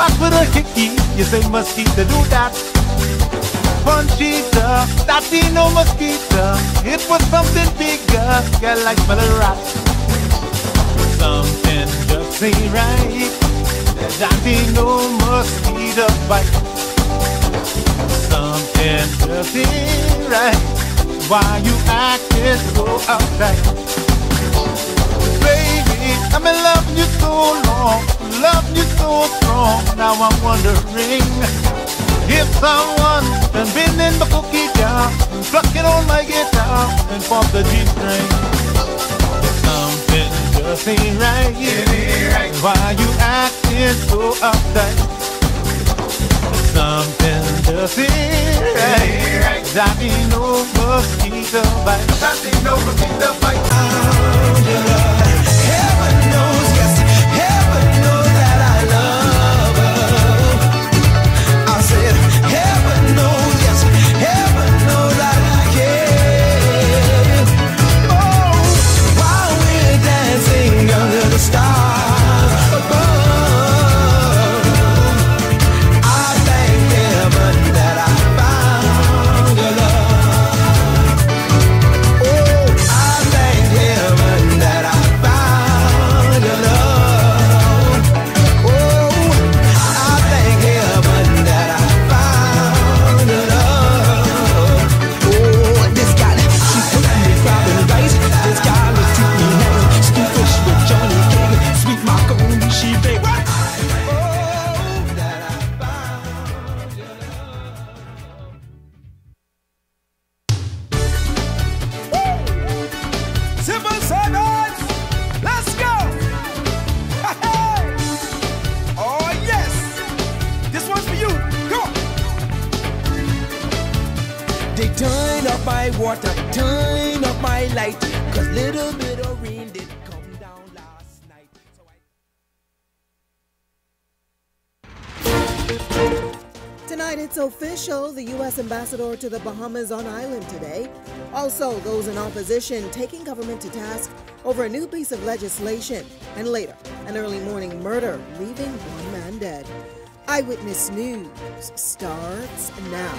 Start with a hickey, you say mosquito, do that. Conchita, that ain't no mosquito. It was something bigger, girl, like smell a rat. Something just ain't right. That ain't no mosquito bite. Something just ain't right. Why you acting so uptight? Baby, I've been loving you so long, loving you so strong. Now I'm wondering if someone's been in the cookie jar, plucking on my guitar and pop the G string. Something just ain't right. Why you acting so uptight? Something just ain't right. That ain't no mosquito bite. That ain't no mosquito bite. Heaven knows, yes, heaven knows that I love her. I said, heaven knows, yes, heaven knows that I care. Oh, while we're dancing under the stars above, I thank heaven that I found your love. Oh, I thank heaven that I found your love. Oh, I thank heaven that I found your love. Oh, this guy, she put me crying rice. This guy was treat me nice. Scoop fish with Johnny King. Sweet macaroni, she baked. Oh, that I found your love. Civil servants, let's go! Hey! Oh yes, this one's for you. Go! They turn up my water, turn up my light, 'cause little bit of rain did come down last night. So Tonight it's official, the U.S. ambassador to the Bahamas on island today. Also, those in opposition taking government to task over a new piece of legislation. And later, an early morning murder, leaving one man dead. Eyewitness News starts now.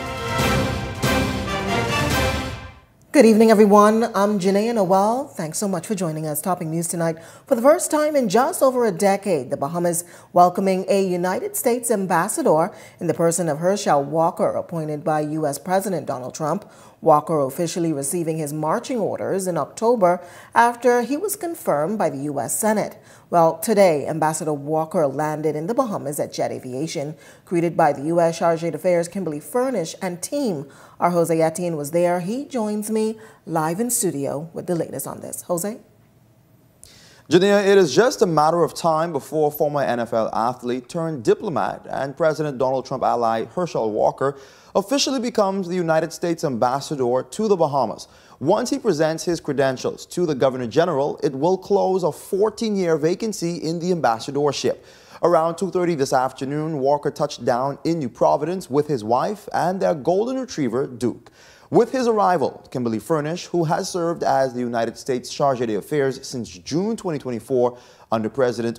Good evening, everyone. I'm Janae Noel. Thanks so much for joining us. Topping news tonight. For the first time in just over a decade, the Bahamas welcoming a United States ambassador in the person of Herschel Walker, appointed by U.S. President Donald Trump. Walker officially receiving his marching orders in October after he was confirmed by the U.S. Senate. Well, today, Ambassador Walker landed in the Bahamas at Jet Aviation, greeted by the U.S. Chargé d'Affaires Kimberly Furnish and team. Our Jose Etienne was there. He joins me live in studio with the latest on this. Jose? Jania, it is just a matter of time before former NFL athlete turned diplomat and President Donald Trump ally Herschel Walker officially becomes the United States ambassador to the Bahamas. Once he presents his credentials to the Governor General, it will close a 14-year vacancy in the ambassadorship. Around 2:30 this afternoon, Walker touched down in New Providence with his wife and their golden retriever, Duke. With his arrival, Kimberly Furnish, who has served as the United States Chargé d'Affaires since June 2024 under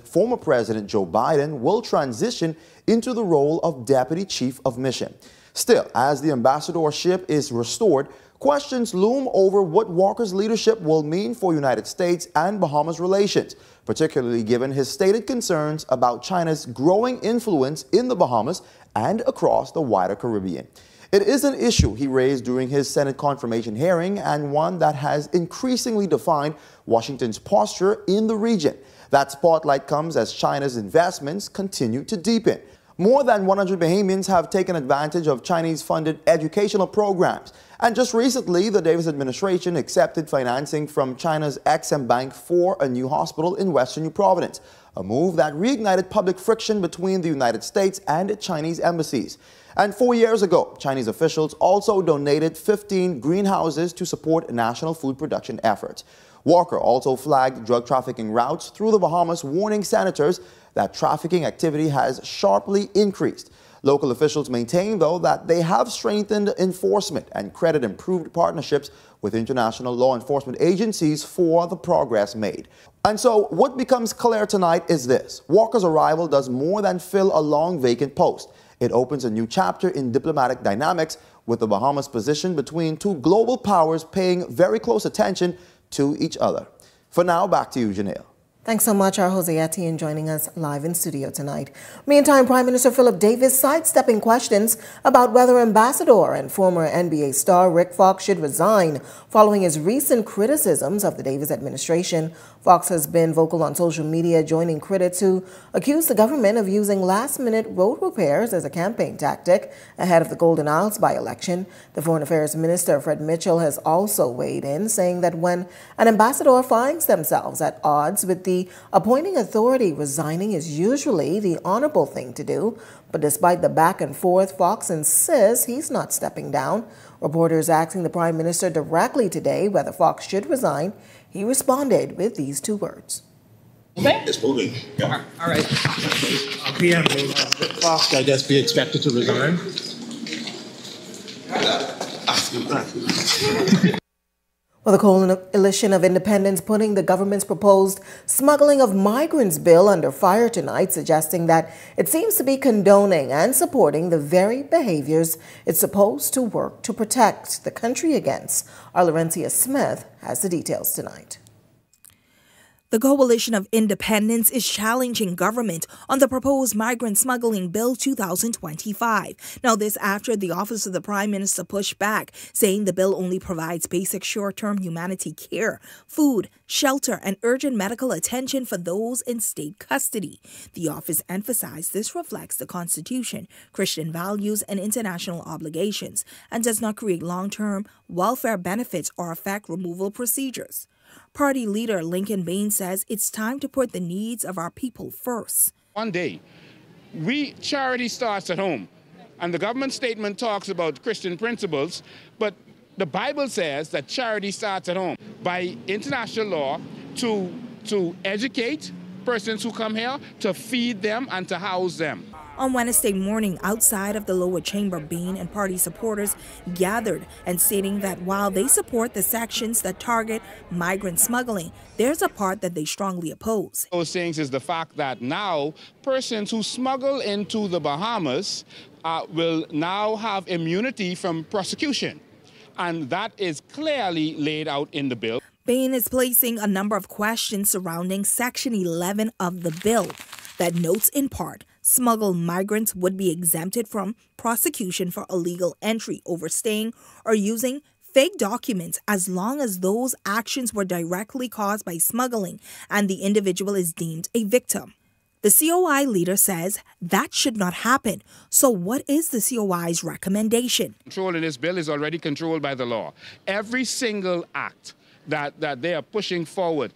former President Joe Biden, will transition into the role of Deputy Chief of Mission. Still, as the ambassadorship is restored, questions loom over what Walker's leadership will mean for United States and Bahamas relations, particularly given his stated concerns about China's growing influence in the Bahamas and across the wider Caribbean. It is an issue he raised during his Senate confirmation hearing and one that has increasingly defined Washington's posture in the region. That spotlight comes as China's investments continue to deepen. More than 100 Bahamians have taken advantage of Chinese-funded educational programs. And just recently, the Davis administration accepted financing from China's Exim Bank for a new hospital in western New Providence, a move that reignited public friction between the United States and Chinese embassies. And 4 years ago, Chinese officials also donated 15 greenhouses to support national food production efforts. Walker also flagged drug trafficking routes through the Bahamas, warning senators that trafficking activity has sharply increased. Local officials maintain, though, that they have strengthened enforcement and credit improved partnerships with international law enforcement agencies for the progress made. And so what becomes clear tonight is this: Walker's arrival does more than fill a long vacant post. It opens a new chapter in diplomatic dynamics, with the Bahamas' position between two global powers paying very close attention to each other. For now, back to you, Janelle. Thanks so much, our Jose Etienne, joining us live in studio tonight. Meantime, Prime Minister Philip Davis sidestepping questions about whether Ambassador and former NBA star Rick Fox should resign following his recent criticisms of the Davis administration. Fox has been vocal on social media, joining critics who accuse the government of using last-minute road repairs as a campaign tactic ahead of the Golden Isles by-election. The Foreign Affairs Minister, Fred Mitchell, has also weighed in, saying that when an ambassador finds themselves at odds with the appointing authority, resigning is usually the honorable thing to do. But despite the back and forth, Fox insists he's not stepping down. Reporters asking the Prime Minister directly today whether Fox should resign, he responded with these two words. It's moving. Yeah. All right. PM, will Fox, I guess, be expected to resign? Well, the Coalition of Independents putting the government's proposed smuggling of migrants bill under fire tonight, suggesting that it seems to be condoning and supporting the very behaviors it's supposed to work to protect the country against. Our Laurencia Smith has the details tonight. The Coalition of Independents is challenging government on the proposed Migrant Smuggling Bill 2025. Now, this after the Office of the Prime Minister pushed back, saying the bill only provides basic short-term humanity care, food, shelter, and urgent medical attention for those in state custody. The office emphasized this reflects the Constitution, Christian values, and international obligations, and does not create long-term welfare benefits or affect removal procedures. Party leader Lincoln Bain says it's time to put the needs of our people first. One day, charity starts at home, and the government statement talks about Christian principles, but the Bible says that charity starts at home by international law to educate persons who come here, to feed them, and to house them. On Wednesday morning, outside of the lower chamber, Bain and party supporters gathered and stating that while they support the sections that target migrant smuggling, there's a part that they strongly oppose. Those things is the fact that now persons who smuggle into the Bahamas will now have immunity from prosecution, and that is clearly laid out in the bill. Bain is placing a number of questions surrounding Section 11 of the bill that notes in part smuggled migrants would be exempted from prosecution for illegal entry, overstaying, or using fake documents as long as those actions were directly caused by smuggling and the individual is deemed a victim. The COI leader says that should not happen. So what is the COI's recommendation? Control in this bill is already controlled by the law. Every single act that they are pushing forward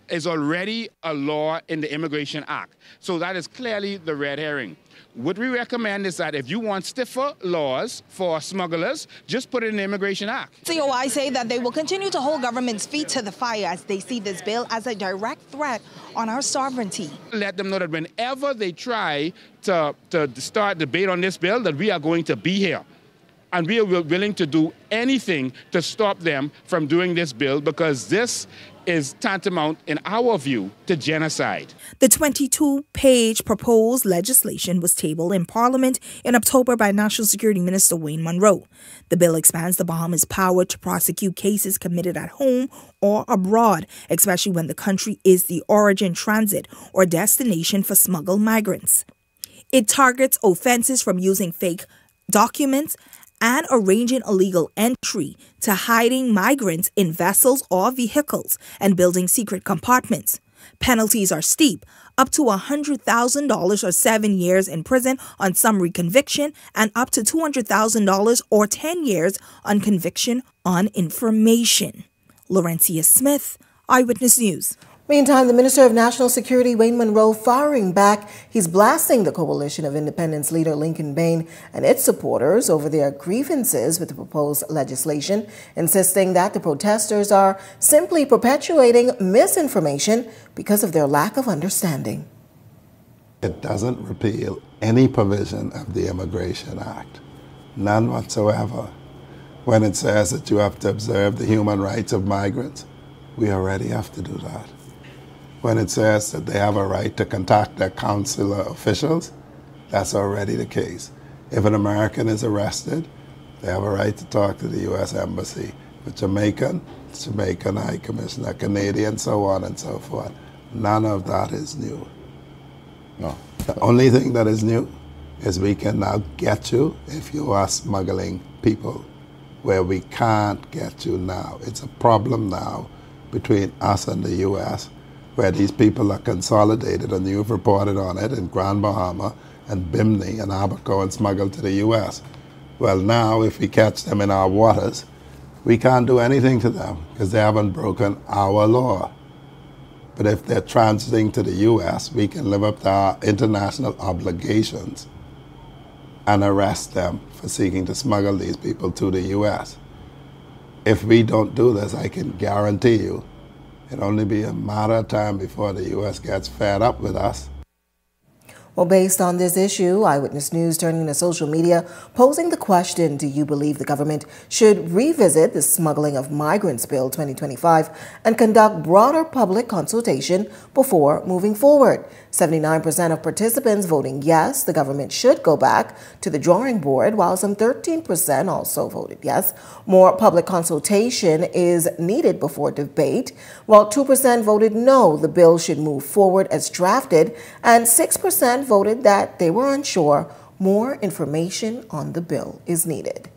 is already a law in the Immigration Act. So that is clearly the red herring. What we recommend is that if you want stiffer laws for smugglers, just put it in the Immigration Act. COI say that they will continue to hold government's feet to the fire as they see this bill as a direct threat on our sovereignty. Let them know that whenever they try to start debate on this bill, that we are going to be here. And we are willing to do anything to stop them from doing this bill, because this is tantamount, in our view, to genocide. The 22-page proposed legislation was tabled in Parliament in October by National Security Minister Wayne Monroe. The bill expands the Bahamas' power to prosecute cases committed at home or abroad, especially when the country is the origin, transit, or destination for smuggled migrants. It targets offenses from using fake documents and arranging illegal entry to hiding migrants in vessels or vehicles and building secret compartments. Penalties are steep, up to $100,000 or 7 years in prison on summary conviction, and up to $200,000 or 10 years on conviction on information. Laurencia Smith, Eyewitness News. Meantime, the Minister of National Security, Wayne Monroe, firing back. He's blasting the Coalition of Independents leader Lincoln Bain and its supporters over their grievances with the proposed legislation, insisting that the protesters are simply perpetuating misinformation because of their lack of understanding. It doesn't repeal any provision of the Immigration Act, none whatsoever. When it says that you have to observe the human rights of migrants, we already have to do that. When it says that they have a right to contact their consular officials, that's already the case. If an American is arrested, they have a right to talk to the U.S. Embassy. If Jamaican High Commissioner, Canadian, so on and so forth. None of that is new. No. The only thing that is new is we can now get you if you are smuggling people where we can't get you now. It's a problem now between us and the U.S. where these people are consolidated, and you've reported on it in Grand Bahama and Bimini and Abaco and smuggled to the U.S. Well, now if we catch them in our waters, we can't do anything to them because they haven't broken our law. But if they're transiting to the U.S., we can live up to our international obligations and arrest them for seeking to smuggle these people to the U.S. If we don't do this, I can guarantee you it'll only be a matter of time before the U.S. gets fed up with us. Well, based on this issue, Eyewitness News turning to social media, posing the question, do you believe the government should revisit the Smuggling of Migrants Bill 2025 and conduct broader public consultation before moving forward? 79% of participants voting yes, the government should go back to the drawing board, while some 13% also voted yes. More public consultation is needed before debate, while 2% voted no, the bill should move forward as drafted, and 6% voted that they were unsure. More information on the bill is needed.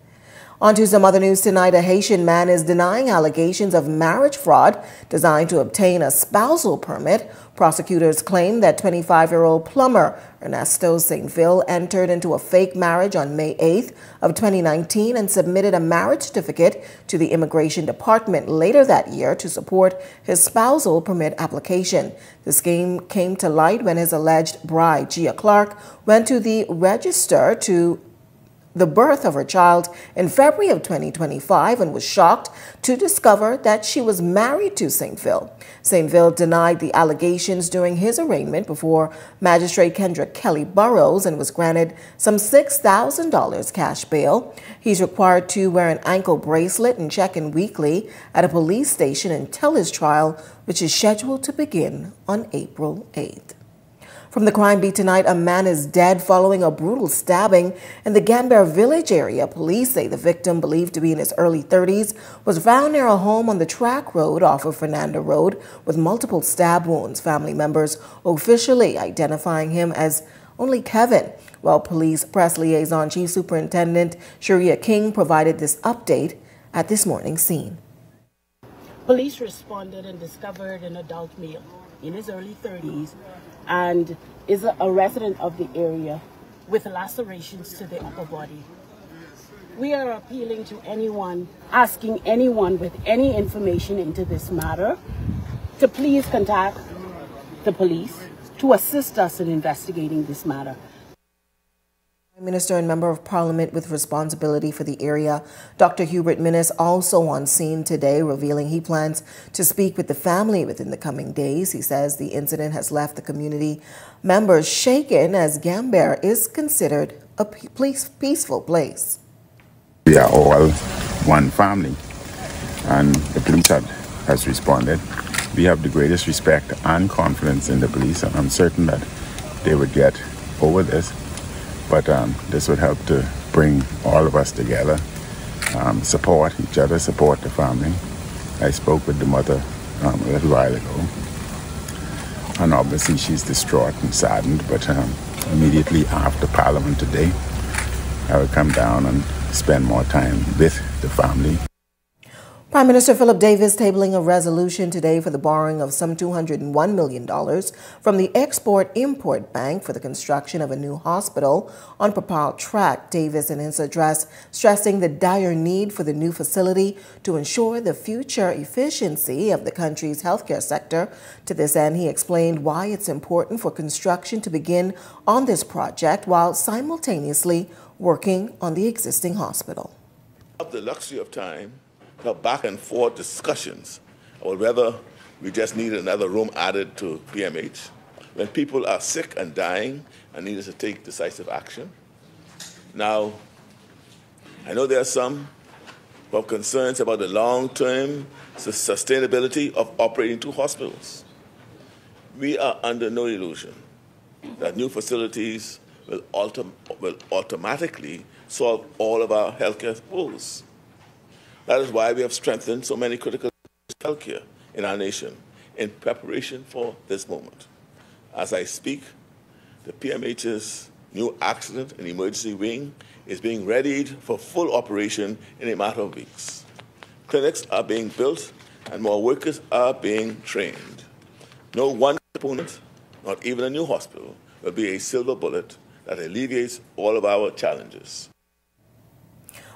On to some other news tonight. A Haitian man is denying allegations of marriage fraud designed to obtain a spousal permit. Prosecutors claim that 25-year-old plumber Ernesto Saintville entered into a fake marriage on May 8th of 2019 and submitted a marriage certificate to the Immigration Department later that year to support his spousal permit application. The scheme came to light when his alleged bride, Gia Clark, went to the register to the birth of her child in February of 2025 and was shocked to discover that she was married to Saintville. Saintville denied the allegations during his arraignment before Magistrate Kendra Kelly Burrows and was granted some $6,000 cash bail. He's required to wear an ankle bracelet and check in weekly at a police station until his trial, which is scheduled to begin on April 8th. From the crime beat tonight, a man is dead following a brutal stabbing in the Gambier Village area. Police say the victim, believed to be in his early 30s, was found near a home on the track road off of Fernando Road with multiple stab wounds. Family members officially identifying him as only Kevin, while police press liaison Chief Superintendent Sharia King provided this update at this morning's scene. Police responded and discovered an adult male in his early 30s and is a resident of the area with lacerations to the upper body. We are appealing to anyone, asking anyone with any information into this matter to please contact the police to assist us in investigating this matter. Minister and Member of Parliament with responsibility for the area, Dr. Hubert Minnis, also on scene today, revealing he plans to speak with the family within the coming days. He says the incident has left the community members shaken as Gambier is considered a peaceful place. We are all one family, and the police has responded. We have the greatest respect and confidence in the police, and I'm certain that they would get over this. But this would help to bring all of us together, support each other, support the family. I spoke with the mother a little while ago, and obviously she's distraught and saddened, but immediately after Parliament today, I will come down and spend more time with the family. Prime Minister Philip Davis tabling a resolution today for the borrowing of some $201 million from the Export-Import Bank for the construction of a new hospital on Papal Track. Davis, in his address, stressing the dire need for the new facility to ensure the future efficiency of the country's healthcare sector. To this end, he explained why it's important for construction to begin on this project while simultaneously working on the existing hospital. Of the luxury of time, have back and forth discussions about whether we just need another room added to PMH, when people are sick and dying and need us to take decisive action. Now, I know there are some who have concerns about the long-term sustainability of operating two hospitals. We are under no illusion that new facilities will automatically solve all of our healthcare woes. That is why we have strengthened so many critical healthcare in our nation in preparation for this moment. As I speak, the PMH's new accident and emergency wing is being readied for full operation in a matter of weeks. Clinics are being built and more workers are being trained. No one component, not even a new hospital, will be a silver bullet that alleviates all of our challenges.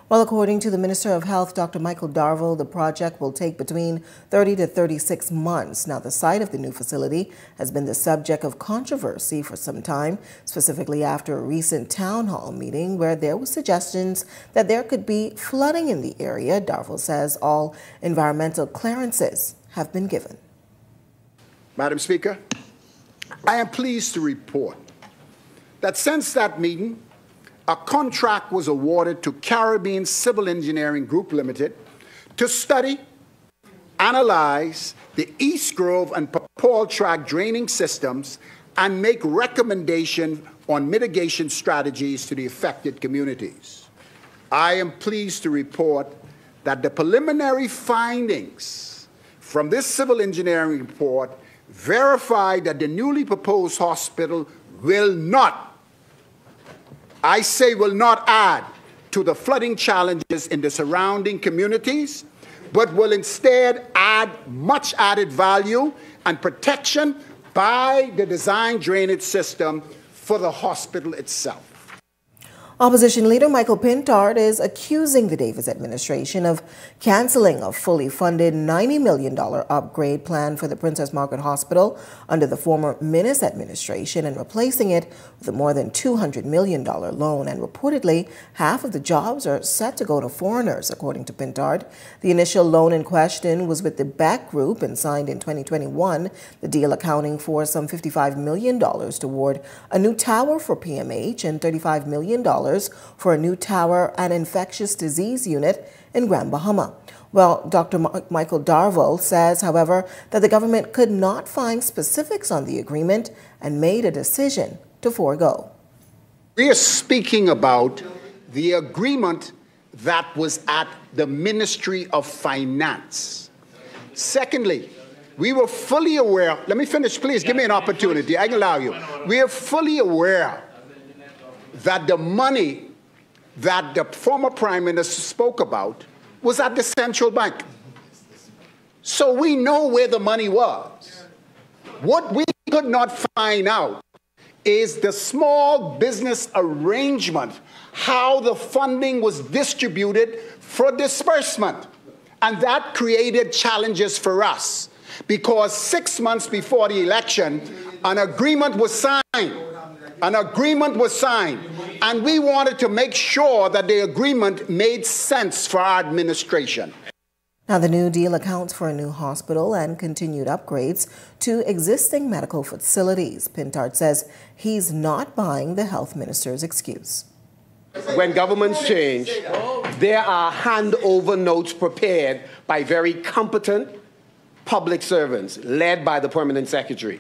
Well, according to the Minister of Health, Dr. Michael Darville, the project will take between 30 to 36 months. Now, the site of the new facility has been the subject of controversy for some time, specifically after a recent town hall meeting where there were suggestions that there could be flooding in the area. Darville says all environmental clearances have been given. Madam Speaker, I am pleased to report that since that meeting, a contract was awarded to Caribbean Civil Engineering Group Limited to study, analyze the East Grove and Paul Track draining systems and make recommendations on mitigation strategies to the affected communities. I am pleased to report that the preliminary findings from this civil engineering report verify that the newly proposed hospital will not, I say will not add to the flooding challenges in the surrounding communities, but will instead add much added value and protection by the design drainage system for the hospital itself. Opposition leader Michael Pintard is accusing the Davis administration of canceling a fully funded $90 million upgrade plan for the Princess Margaret Hospital under the former Minnis administration and replacing it with a more than $200 million loan. And reportedly, half of the jobs are set to go to foreigners, according to Pintard. The initial loan in question was with the Beck Group and signed in 2021, the deal accounting for some $55 million toward a new tower for PMH and $35 million for a new tower and infectious disease unit in Grand Bahama. Well, Dr. Michael Darville says, however, that the government could not find specifics on the agreement and made a decision to forego. We are speaking about the agreement that was at the Ministry of Finance. Secondly, we were fully aware, let me finish, please give me an opportunity, I can allow you. We are fully aware that the money that the former Prime Minister spoke about was at the central bank. So we know where the money was. What we could not find out is the small business arrangement, how the funding was distributed for disbursement. And that created challenges for us because 6 months before the election, an agreement was signed. An agreement was signed, and we wanted to make sure that the agreement made sense for our administration. Now, the new deal accounts for a new hospital and continued upgrades to existing medical facilities. Pintard says he's not buying the health minister's excuse. When governments change, there are handover notes prepared by very competent public servants led by the permanent secretary.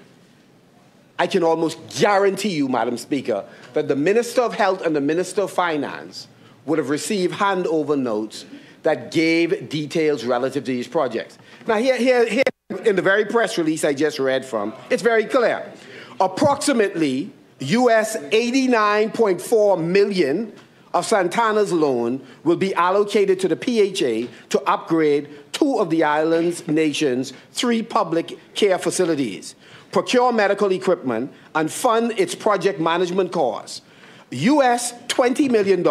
I can almost guarantee you, Madam Speaker, that the Minister of Health and the Minister of Finance would have received handover notes that gave details relative to these projects. Now, here in the very press release I just read from, it's very clear. Approximately US $89.4 million of Santana's loan will be allocated to the PHA to upgrade 2 of the island's nation's 3 public care facilities, procure medical equipment, and fund its project management costs. US $20 million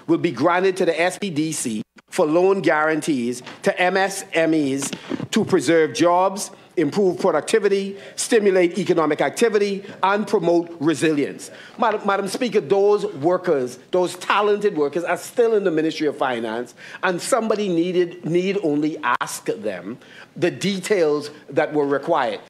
will be granted to the SPDC for loan guarantees to MSMEs to preserve jobs, improve productivity, stimulate economic activity, and promote resilience. Madam Speaker, those workers, those talented workers are still in the Ministry of Finance, and somebody need only ask them the details that were required.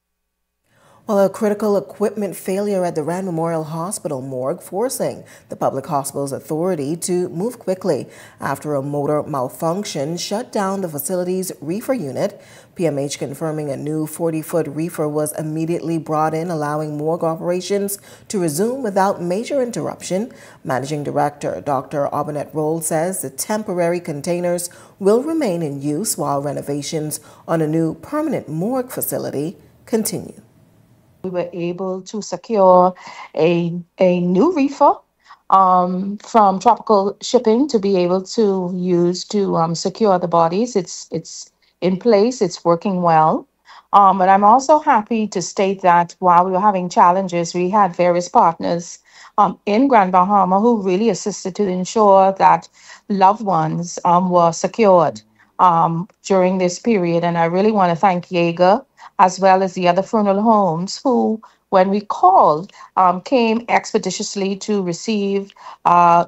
Well, a critical equipment failure at the Rand Memorial Hospital morgue forcing the Public Hospitals Authority to move quickly after a motor malfunction shut down the facility's reefer unit. PMH confirming a new 40-foot reefer was immediately brought in, allowing morgue operations to resume without major interruption. Managing Director Dr. Aubinet Roll says the temporary containers will remain in use while renovations on a new permanent morgue facility continue. We were able to secure a new reefer from Tropical Shipping to be able to use to secure the bodies. It's in place. It's working well. But I'm also happy to state that while we were having challenges, we had various partners in Grand Bahama who really assisted to ensure that loved ones were secured during this period. And I really want to thank Jaeger as well as the other funeral homes who, when we called, came expeditiously to receive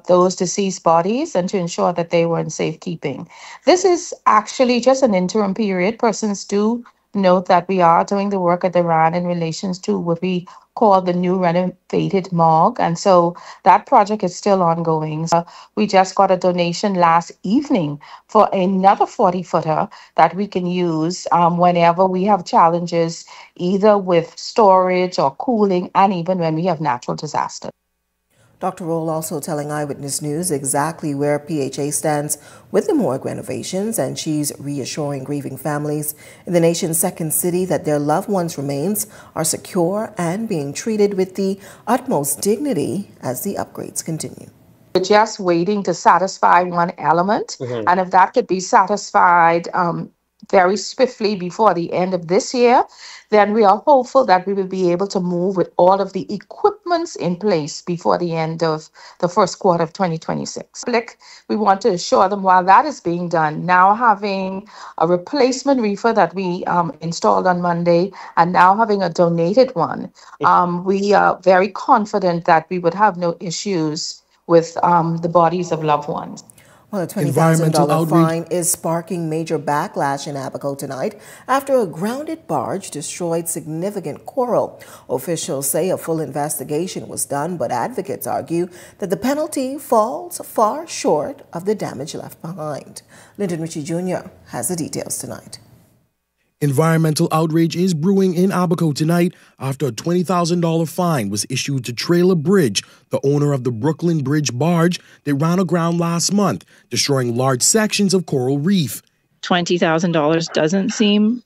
those deceased bodies and to ensure that they were in safekeeping. This is actually just an interim period. Persons do note that we are doing the work at the RAN in relations to what we call the new renovated morgue. And so that project is still ongoing. We just got a donation last evening for another 40-footer that we can use whenever we have challenges, either with storage or cooling, and even when we have natural disasters. Dr. Roll also telling Eyewitness News exactly where PHA stands with the morgue renovations, and she's reassuring grieving families in the nation's second city that their loved ones' remains are secure and being treated with the utmost dignity as the upgrades continue. We're just waiting to satisfy one element, and if that could be satisfied very swiftly before the end of this year, then we are hopeful that we will be able to move with all of the equipments in place before the end of the first quarter of 2026. We want to assure them while that is being done, now having a replacement reefer that we installed on Monday and now having a donated one, we are very confident that we would have no issues with the bodies of loved ones. Well, a $20,000 fine is sparking major backlash in Abaco tonight after a grounded barge destroyed significant coral. Officials say a full investigation was done, but advocates argue that the penalty falls far short of the damage left behind. Lyndon Ritchie Jr. has the details tonight. Environmental outrage is brewing in Abaco tonight after a $20,000 fine was issued to Trailer Bridge, the owner of the Brooklyn Bridge barge that ran aground last month, destroying large sections of coral reef. $20,000 doesn't seem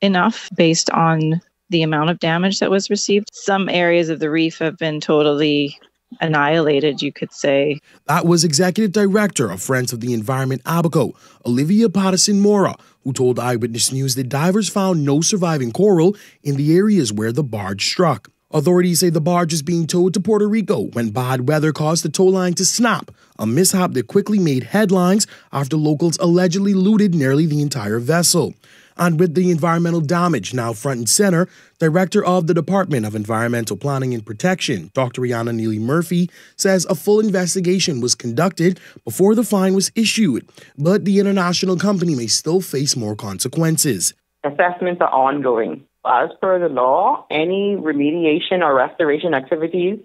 enough based on the amount of damage that was received. Some areas of the reef have been totally annihilated, you could say. That was Executive Director of Friends of the Environment Abaco, Olivia Patterson-Mora, who told Eyewitness News that divers found no surviving coral in the areas where the barge struck. Authorities say the barge is being towed to Puerto Rico when bad weather caused the tow line to snap, a mishap that quickly made headlines after locals allegedly looted nearly the entire vessel. And with the environmental damage now front and center, Director of the Department of Environmental Planning and Protection, Dr. Rihanna Neely Murphy, says a full investigation was conducted before the fine was issued, but the international company may still face more consequences. Assessments are ongoing. As per the law, any remediation or restoration activities,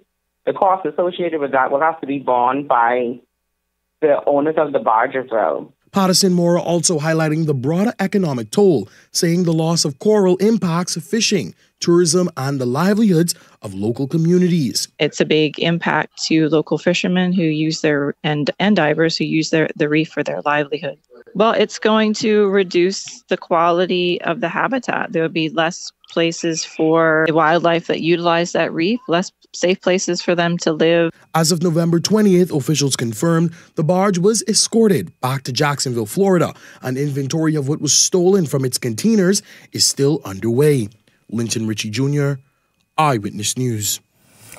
the cost associated with that will have to be borne by the owners of the barge as well. Patterson-Mora also highlighting the broader economic toll, saying the loss of coral impacts fishing, tourism, and the livelihoods of local communities. It's a big impact to local fishermen who use and divers who use the reef for their livelihood. Well, it's going to reduce the quality of the habitat. There will be less places for the wildlife that utilize that reef, less safe places for them to live. As of November 20th, officials confirmed the barge was escorted back to Jacksonville, Florida. An inventory of what was stolen from its containers is still underway. Lyndon Ritchie Jr., Eyewitness News.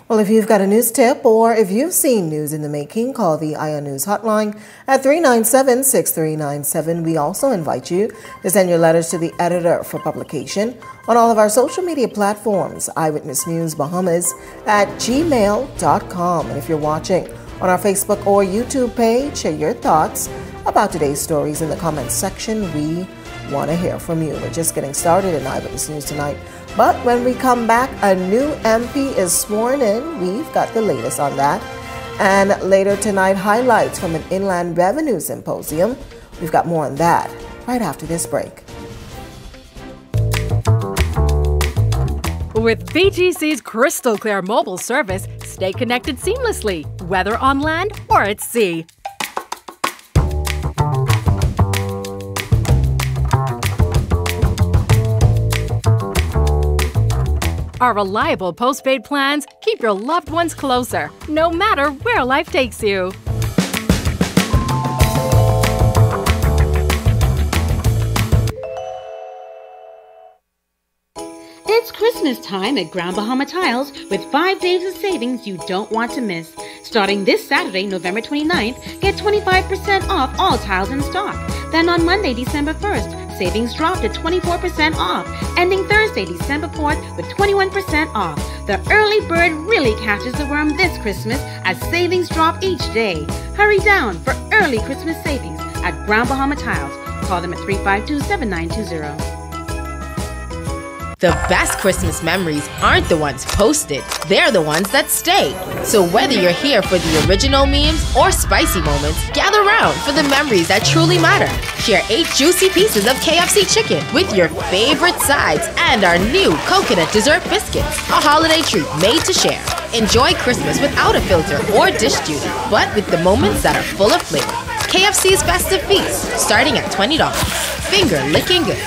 Well, if you've got a news tip or if you've seen news in the making, call the Eye News hotline at 397-6397. We also invite you to send your letters to the editor for publication on all of our social media platforms, Eyewitness News Bahamas at gmail.com. And if you're watching on our Facebook or YouTube page, share your thoughts about today's stories in the comments section. We want to hear from you. We're just getting started in Eyewitness News tonight. But when we come back, a new MP is sworn in. We've got the latest on that. And later tonight, highlights from an Inland Revenue Symposium. We've got more on that right after this break. With BGC's crystal clear mobile service, stay connected seamlessly, whether on land or at sea. Our reliable postpaid plans keep your loved ones closer, no matter where life takes you. It's Christmas time at Grand Bahama Tiles with 5 days of savings you don't want to miss. Starting this Saturday, November 29th, get 25% off all tiles in stock. Then on Monday, December 1st, savings drop to 24% off, ending Thursday, December 4th with 21% off. The early bird really catches the worm this Christmas as savings drop each day. Hurry down for early Christmas savings at Grand Bahama Tiles. Call them at 352-7920. The best Christmas memories aren't the ones posted, they're the ones that stay. So whether you're here for the original memes or spicy moments, gather round for the memories that truly matter. Share 8 juicy pieces of KFC chicken with your favorite sides and our new coconut dessert biscuits, a holiday treat made to share. Enjoy Christmas without a filter or dish duty, but with the moments that are full of flavor. KFC's Festive Feast, starting at $20. Finger licking good.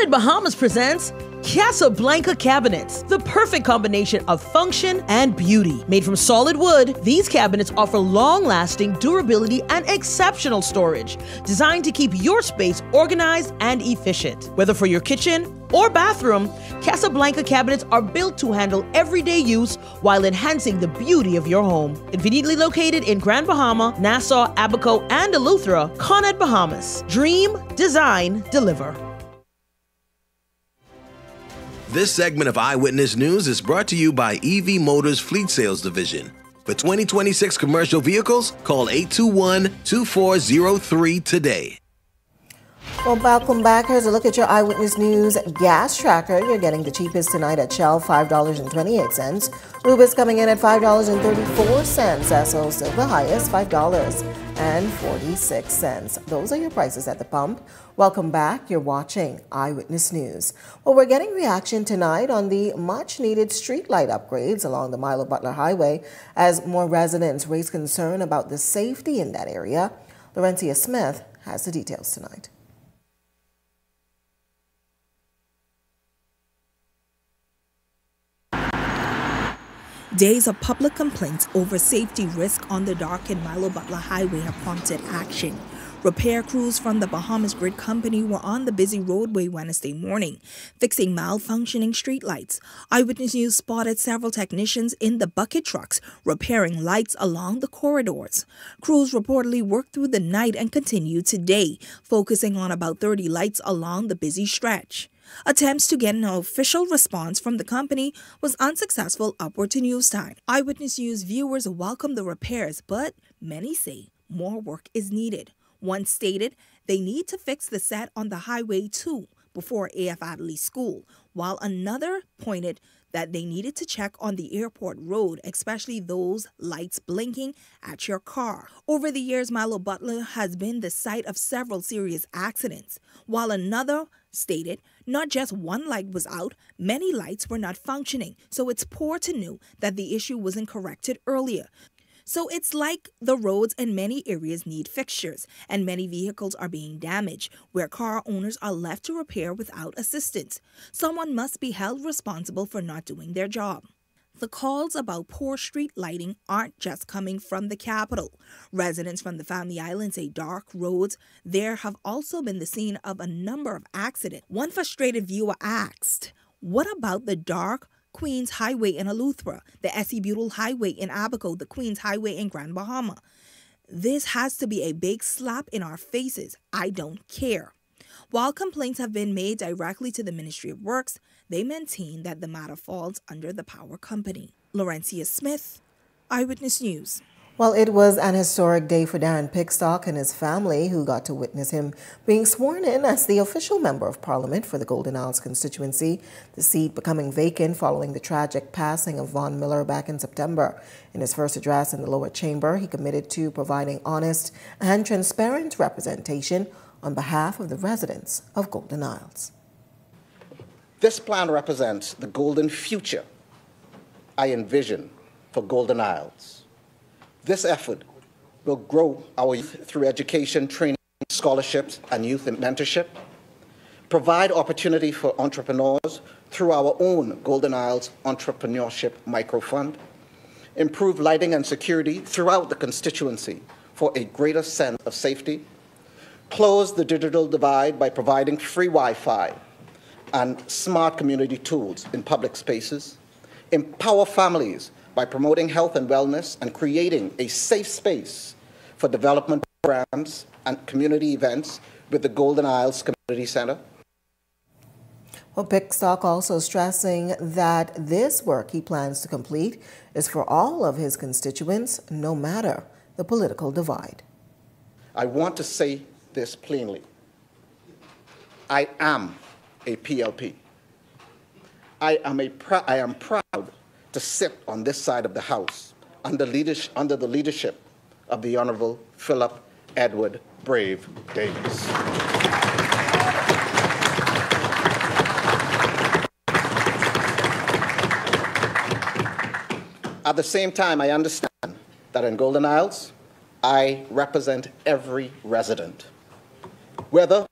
Bahamas presents Casablanca cabinets, the perfect combination of function and beauty. Made from solid wood, these cabinets offer long-lasting durability and exceptional storage, designed to keep your space organized and efficient. Whether for your kitchen or bathroom, Casablanca cabinets are built to handle everyday use while enhancing the beauty of your home. Conveniently located in Grand Bahama, Nassau, Abaco, and Eleuthera, Coned Bahamas. Dream, design, deliver. This segment of Eyewitness News is brought to you by EV Motors Fleet Sales Division. For 2026 commercial vehicles, call 821-2403 today. Well, welcome back. Here's a look at your Eyewitness News gas tracker. You're getting the cheapest tonight at Shell, $5.28. Rubis coming in at $5.34. Esso still the highest, $5.46. Those are your prices at the pump. Welcome back. You're watching Eyewitness News. Well, we're getting reaction tonight on the much-needed streetlight upgrades along the Milo Butler Highway as more residents raise concern about the safety in that area. Laurencia Smith has the details tonight. Days of public complaints over safety risk on the darkened Milo Butler Highway have prompted action. Repair crews from the Bahamas Grid Company were on the busy roadway Wednesday morning, fixing malfunctioning streetlights. Eyewitness News spotted several technicians in the bucket trucks repairing lights along the corridors. Crews reportedly worked through the night and continued today, focusing on about 30 lights along the busy stretch. Attempts to get an official response from the company was unsuccessful, upward to news time. Eyewitness News viewers welcome the repairs, but many say more work is needed. One stated they need to fix the set on the highway too before A.F. Adderley School, while another pointed that they needed to check on the airport road, especially those lights blinking at your car. Over the years, Milo Butler has been the site of several serious accidents, while another stated not just one light was out, many lights were not functioning, so it's poor to know that the issue wasn't corrected earlier. So it's like the roads in many areas need fixtures, and many vehicles are being damaged, where car owners are left to repair without assistance. Someone must be held responsible for not doing their job. The calls about poor street lighting aren't just coming from the capital. Residents from the Family Island say dark roads there have also been the scene of a number of accidents. One frustrated viewer asked, what about the dark Queens Highway in Eleuthera, the S.E. Butyl Highway in Abaco, the Queens Highway in Grand Bahama? This has to be a big slap in our faces. I don't care. While complaints have been made directly to the Ministry of Works, they maintain that the matter falls under the power company. Laurencia Smith, Eyewitness News. Well, it was an historic day for Darren Pickstock and his family, who got to witness him being sworn in as the official member of Parliament for the Golden Isles constituency, the seat becoming vacant following the tragic passing of Von Miller back in September. In his first address in the lower chamber, he committed to providing honest and transparent representation on behalf of the residents of Golden Isles. This plan represents the golden future I envision for Golden Isles. This effort will grow our youth through education, training, scholarships, and youth mentorship, provide opportunity for entrepreneurs through our own Golden Isles Entrepreneurship Microfund, improve lighting and security throughout the constituency for a greater sense of safety, close the digital divide by providing free Wi-Fi and smart community tools in public spaces, empower families by promoting health and wellness and creating a safe space for development programs and community events with the Golden Isles Community Center. Well, Pickstock also stressing that this work he plans to complete is for all of his constituents, no matter the political divide. I want to say this plainly. I am a PLP. I am proud to sit on this side of the House under the leadership of the Honorable Philip Edward Brave Davis. At the same time, I understand that in Golden Isles, I represent every resident, whether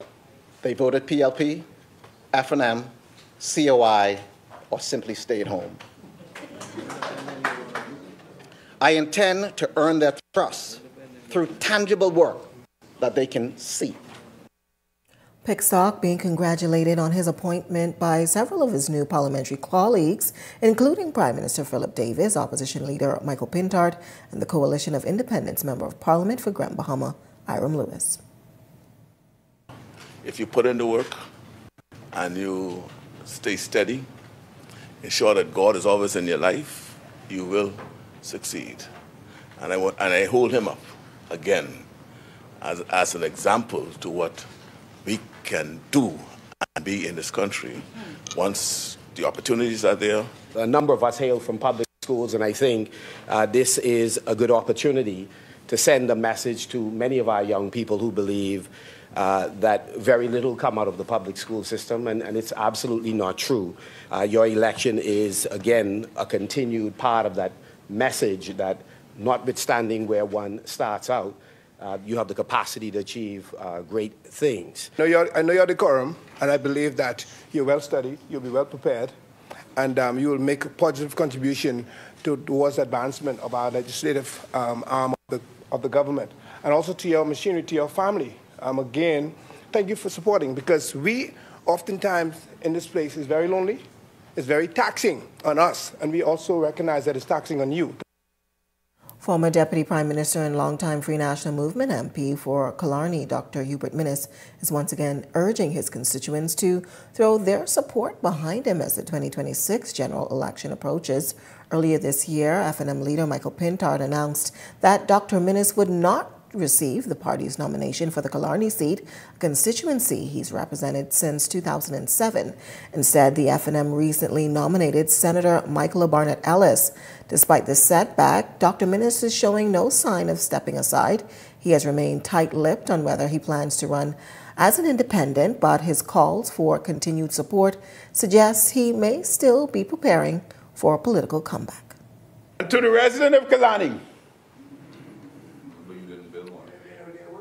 they voted PLP, F&M, COI, or simply stayed home. I intend to earn their trust through tangible work that they can see. Pickstock being congratulated on his appointment by several of his new parliamentary colleagues, including Prime Minister Philip Davis, Opposition Leader Michael Pintard, and the Coalition of Independents Member of Parliament for Grand Bahama, Hiram Lewis. If you put in the work and you stay steady, ensure that God is always in your life, you will succeed. And I hold him up again as an example to what we can do and be in this country once the opportunities are there. A number of us hail from public schools, and I think this is a good opportunity to send a message to many of our young people who believe that very little come out of the public school system, and it's absolutely not true. Your election is, again, a continued part of that message that, notwithstanding where one starts out, you have the capacity to achieve great things. I know you're decorum, and I believe that you're well studied, you'll be well prepared, and you will make a positive contribution towards the advancement of our legislative arm of the government, and also to your machinery, to your family. Again, thank you for supporting, because we oftentimes in this place is very lonely, it's very taxing on us, and we also recognize that it's taxing on you. Former Deputy Prime Minister and longtime Free National Movement MP for Killarney, Dr. Hubert Minnis, is once again urging his constituents to throw their support behind him as the 2026 general election approaches. Earlier this year, F&M leader Michael Pintard announced that Dr. Minnis would not receive the party's nomination for the Killarney seat, a constituency he's represented since 2007. Instead, the F&M recently nominated Senator Michael Barnett Ellis. Despite this setback, Dr. Minnis is showing no sign of stepping aside. He has remained tight-lipped on whether he plans to run as an independent, but his calls for continued support suggests he may still be preparing for a political comeback. To the resident of Killarney,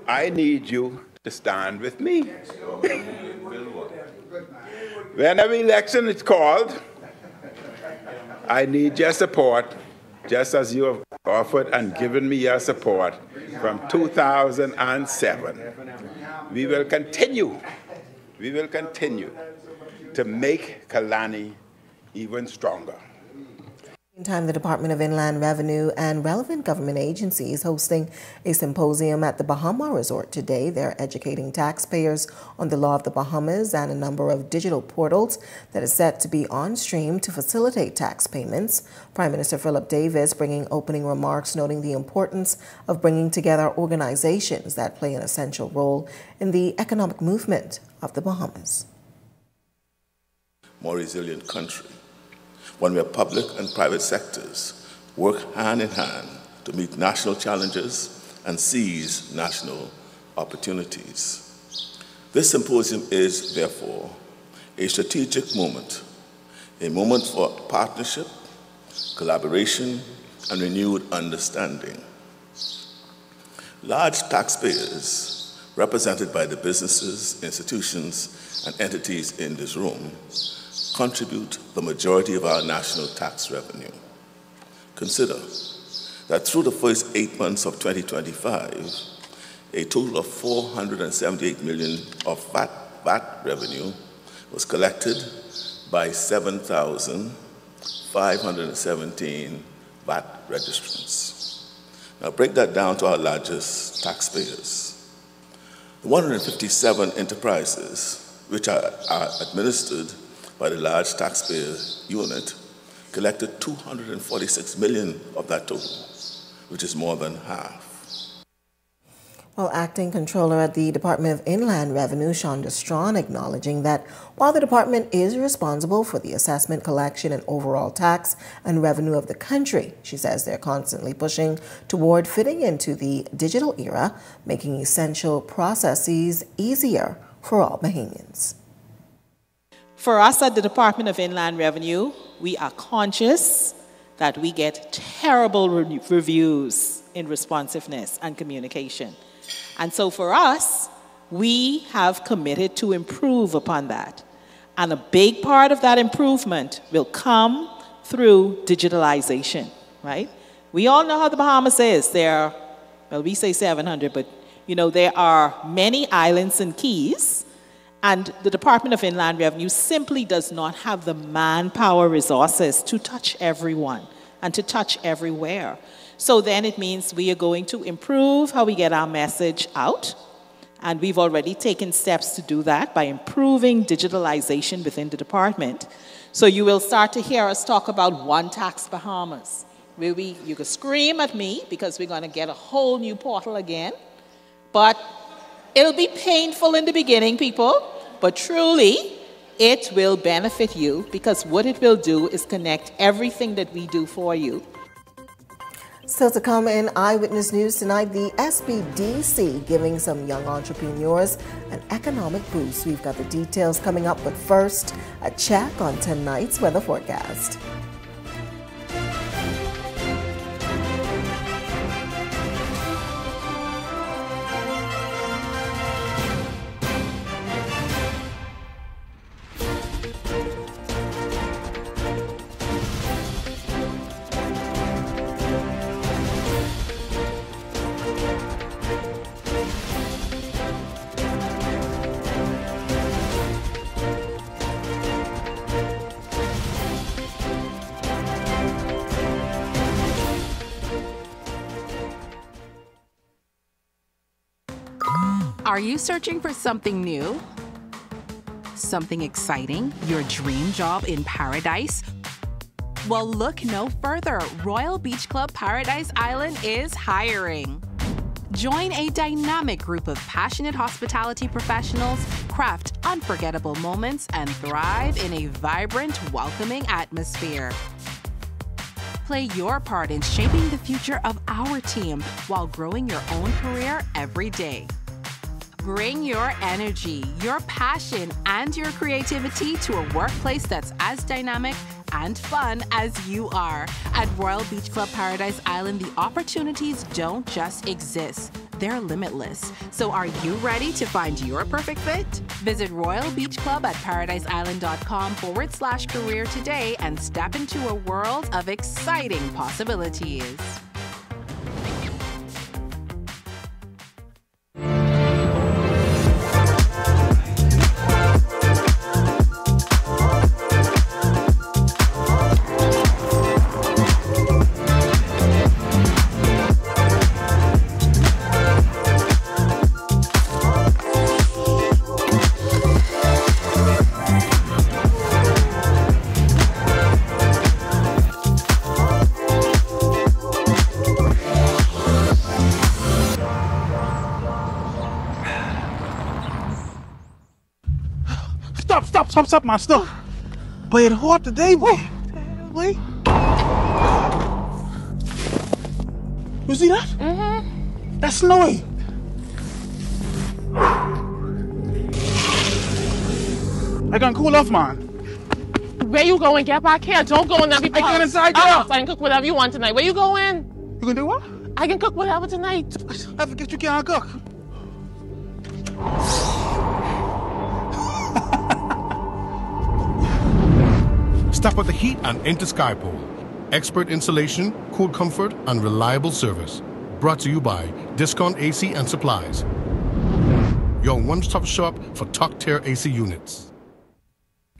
I need you to stand with me. Whenever election is called, I need your support, just as you have offered and given me your support from 2007. We will continue to make Kalani even stronger. Meantime, the Department of Inland Revenue and relevant government agencies hosting a symposium at the Bahama Resort today. They're educating taxpayers on the law of the Bahamas and a number of digital portals that is set to be on stream to facilitate tax payments. Prime Minister Philip Davis bringing opening remarks, noting the importance of bringing together organizations that play an essential role in the economic movement of the Bahamas. More resilient country, one where public and private sectors work hand in hand to meet national challenges and seize national opportunities. This symposium is, therefore, a strategic moment, a moment for partnership, collaboration, and renewed understanding. Large taxpayers, represented by the businesses, institutions, and entities in this room, contribute the majority of our national tax revenue. Consider that through the first 8 months of 2025, a total of $478 million of VAT revenue was collected by 7,517 VAT registrants. Now break that down to our largest taxpayers. The 157 enterprises which are administered by the large taxpayer unit collected $246 million of that total, which is more than half. Well, Acting Controller at the Department of Inland Revenue, Shonda Strawn, acknowledging that while the department is responsible for the assessment, collection, and overall tax and revenue of the country, she says they're constantly pushing toward fitting into the digital era, making essential processes easier for all Bahamians. For us at the Department of Inland Revenue, we are conscious that we get terrible reviews in responsiveness and communication. And so for us, we have committed to improve upon that. And a big part of that improvement will come through digitalization, right? We all know how the Bahamas is. There are, well, we say 700, but you know, there are many islands and keys. And the Department of Inland Revenue simply does not have the manpower resources to touch everyone and to touch everywhere. So then it means we are going to improve how we get our message out. And we've already taken steps to do that by improving digitalization within the department. So you will start to hear us talk about One Tax Bahamas, where you can scream at me because we're going to get a whole new portal again. But it'll be painful in the beginning, people, but truly it will benefit you because what it will do is connect everything that we do for you. Still to come in Eyewitness News tonight, the SBDC giving some young entrepreneurs an economic boost. We've got the details coming up, but first, a check on tonight's weather forecast. Are you searching for something new? Something exciting? Your dream job in paradise? Well, look no further. Royal Beach Club Paradise Island is hiring. Join a dynamic group of passionate hospitality professionals, craft unforgettable moments, and thrive in a vibrant, welcoming atmosphere. Play your part in shaping the future of our team while growing your own career every day. Bring your energy, your passion, and your creativity to a workplace that's as dynamic and fun as you are. At Royal Beach Club Paradise Island, the opportunities don't just exist. they're limitless. So are you ready to find your perfect fit? Visit Royal Beach Club at paradiseisland.com/career today and step into a world of exciting possibilities. Stop, man, stop. But it's hot today, boy. Boy. You see that? Mm-hmm. That's snowing. I can cool off, man. Where you going? Get back here. Don't go in there. I get inside there. I can cook whatever you want tonight. Where you going? You gonna do what? I can cook whatever tonight. I forget you can't cook. Step up the heat and enter Skypole. Expert installation, cool comfort, and reliable service. Brought to you by Discount AC and Supplies. Your one-stop shop for top-tier AC units.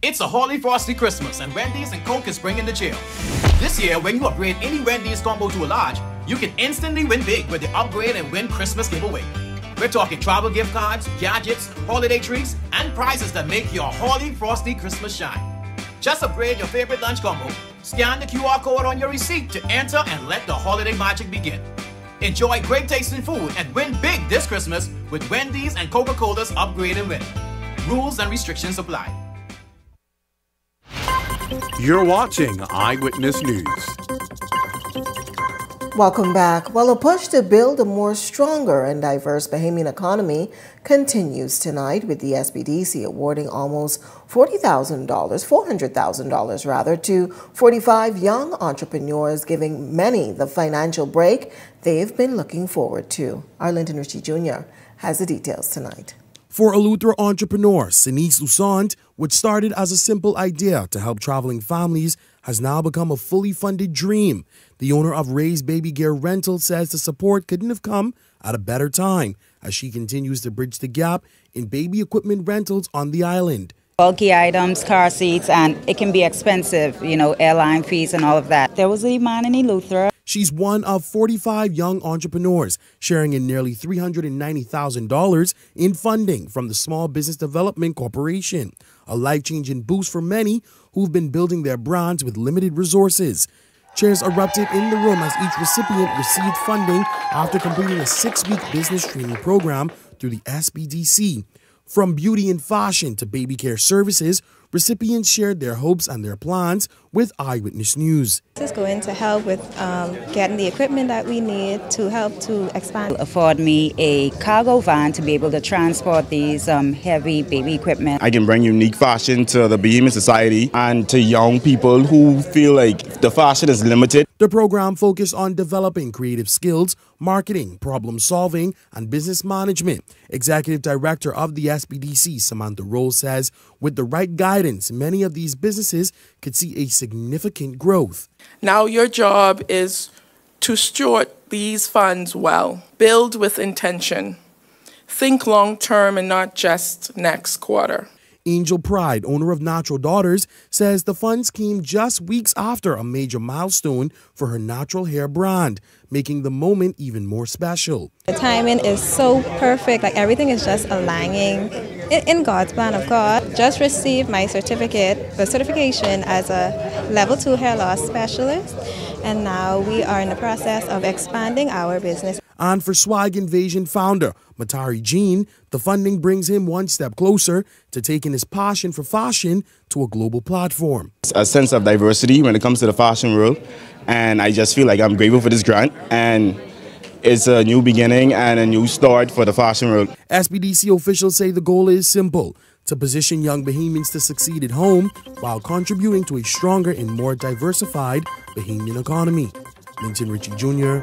It's a Holy Frosty Christmas, and Wendy's and Coke is bringing the chill. This year, when you upgrade any Wendy's combo to a large, you can instantly win big with the Upgrade and Win Christmas giveaway. We're talking travel gift cards, gadgets, holiday treats, and prizes that make your Holy Frosty Christmas shine. Just upgrade your favorite lunch combo, scan the QR code on your receipt to enter and let the holiday magic begin. Enjoy great tasting food and win big this Christmas with Wendy's and Coca-Cola's Upgrade and Win. Rules and restrictions apply. You're watching Eyewitness News. Welcome back. Well, a push to build a more stronger and diverse Bahamian economy continues tonight, with the SBDC awarding almost $400,000 rather, to 45 young entrepreneurs, giving many the financial break they've been looking forward to. Arlington Ritchie Jr. has the details tonight. For Eleuthera entrepreneur Sinise Lusant, what started as a simple idea to help traveling families has now become a fully funded dream. The owner of Ray's Baby Gear Rental says the support couldn't have come at a better time as she continues to bridge the gap in baby equipment rentals on the island. Bulky items, car seats, and it can be expensive, airline fees and all of that. There was a man in Eleuthera. She's one of 45 young entrepreneurs sharing in nearly $390,000 in funding from the Small Business Development Corporation, a life-changing boost for many who've been building their brands with limited resources. Cheers erupted in the room as each recipient received funding after completing a 6-week business training program through the SBDC. From beauty and fashion to baby care services, recipients shared their hopes and their plans with Eyewitness News. This is going to help with getting the equipment that we need to help to expand. Afford me a cargo van to be able to transport these heavy baby equipment. I can bring unique fashion to the Bahamian society and to young people who feel like the fashion is limited. The program focused on developing creative skills, marketing, problem solving, and business management. Executive Director of the SBDC, Samantha Rose, says with the right guidance, many of these businesses could see a significant growth. Now your job is to steward these funds well, build with intention, think long term and not just next quarter. Angel Pride, owner of Natural Daughters, says the funds came just weeks after a major milestone for her natural hair brand, making the moment even more special. The timing is so perfect, like everything is just aligning in God's plan, of course. Just received my certification as a level 2 hair loss specialist, and now we are in the process of expanding our business. And for Swag Invasion founder Matari Jean, the funding brings him one step closer to taking his passion for fashion to a global platform. A sense of diversity when it comes to the fashion world, and I just feel like I'm grateful for this grant, and it's a new beginning and a new start for the fashion world. SBDC officials say the goal is simple: to position young Bahamians to succeed at home while contributing to a stronger and more diversified Bahamian economy. Linton Ritchie Jr.,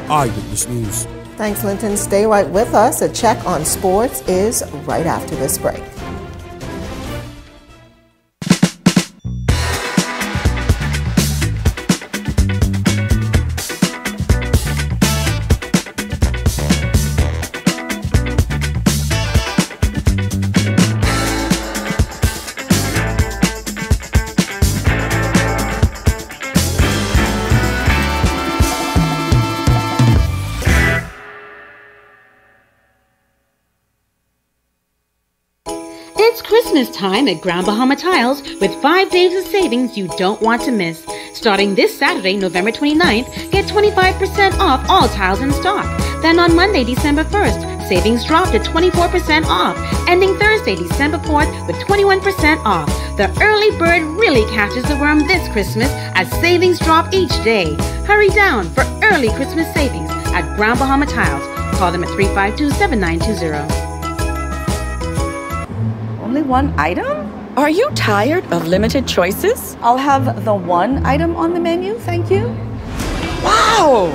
Eyewitness News. Thanks, Linton. Stay right with us. A check on sports is right after this break. It's Christmas time at Grand Bahama Tiles with 5 days of savings you don't want to miss. Starting this Saturday, November 29th, get 25% off all tiles in stock. Then on Monday, December 1st, savings drop to 24% off, ending Thursday, December 4th with 21% off. The early bird really catches the worm this Christmas as savings drop each day. Hurry down for early Christmas savings at Grand Bahama Tiles. Call them at 352-7920. Only one item? Are you tired of limited choices? I'll have the one item on the menu, thank you. Wow!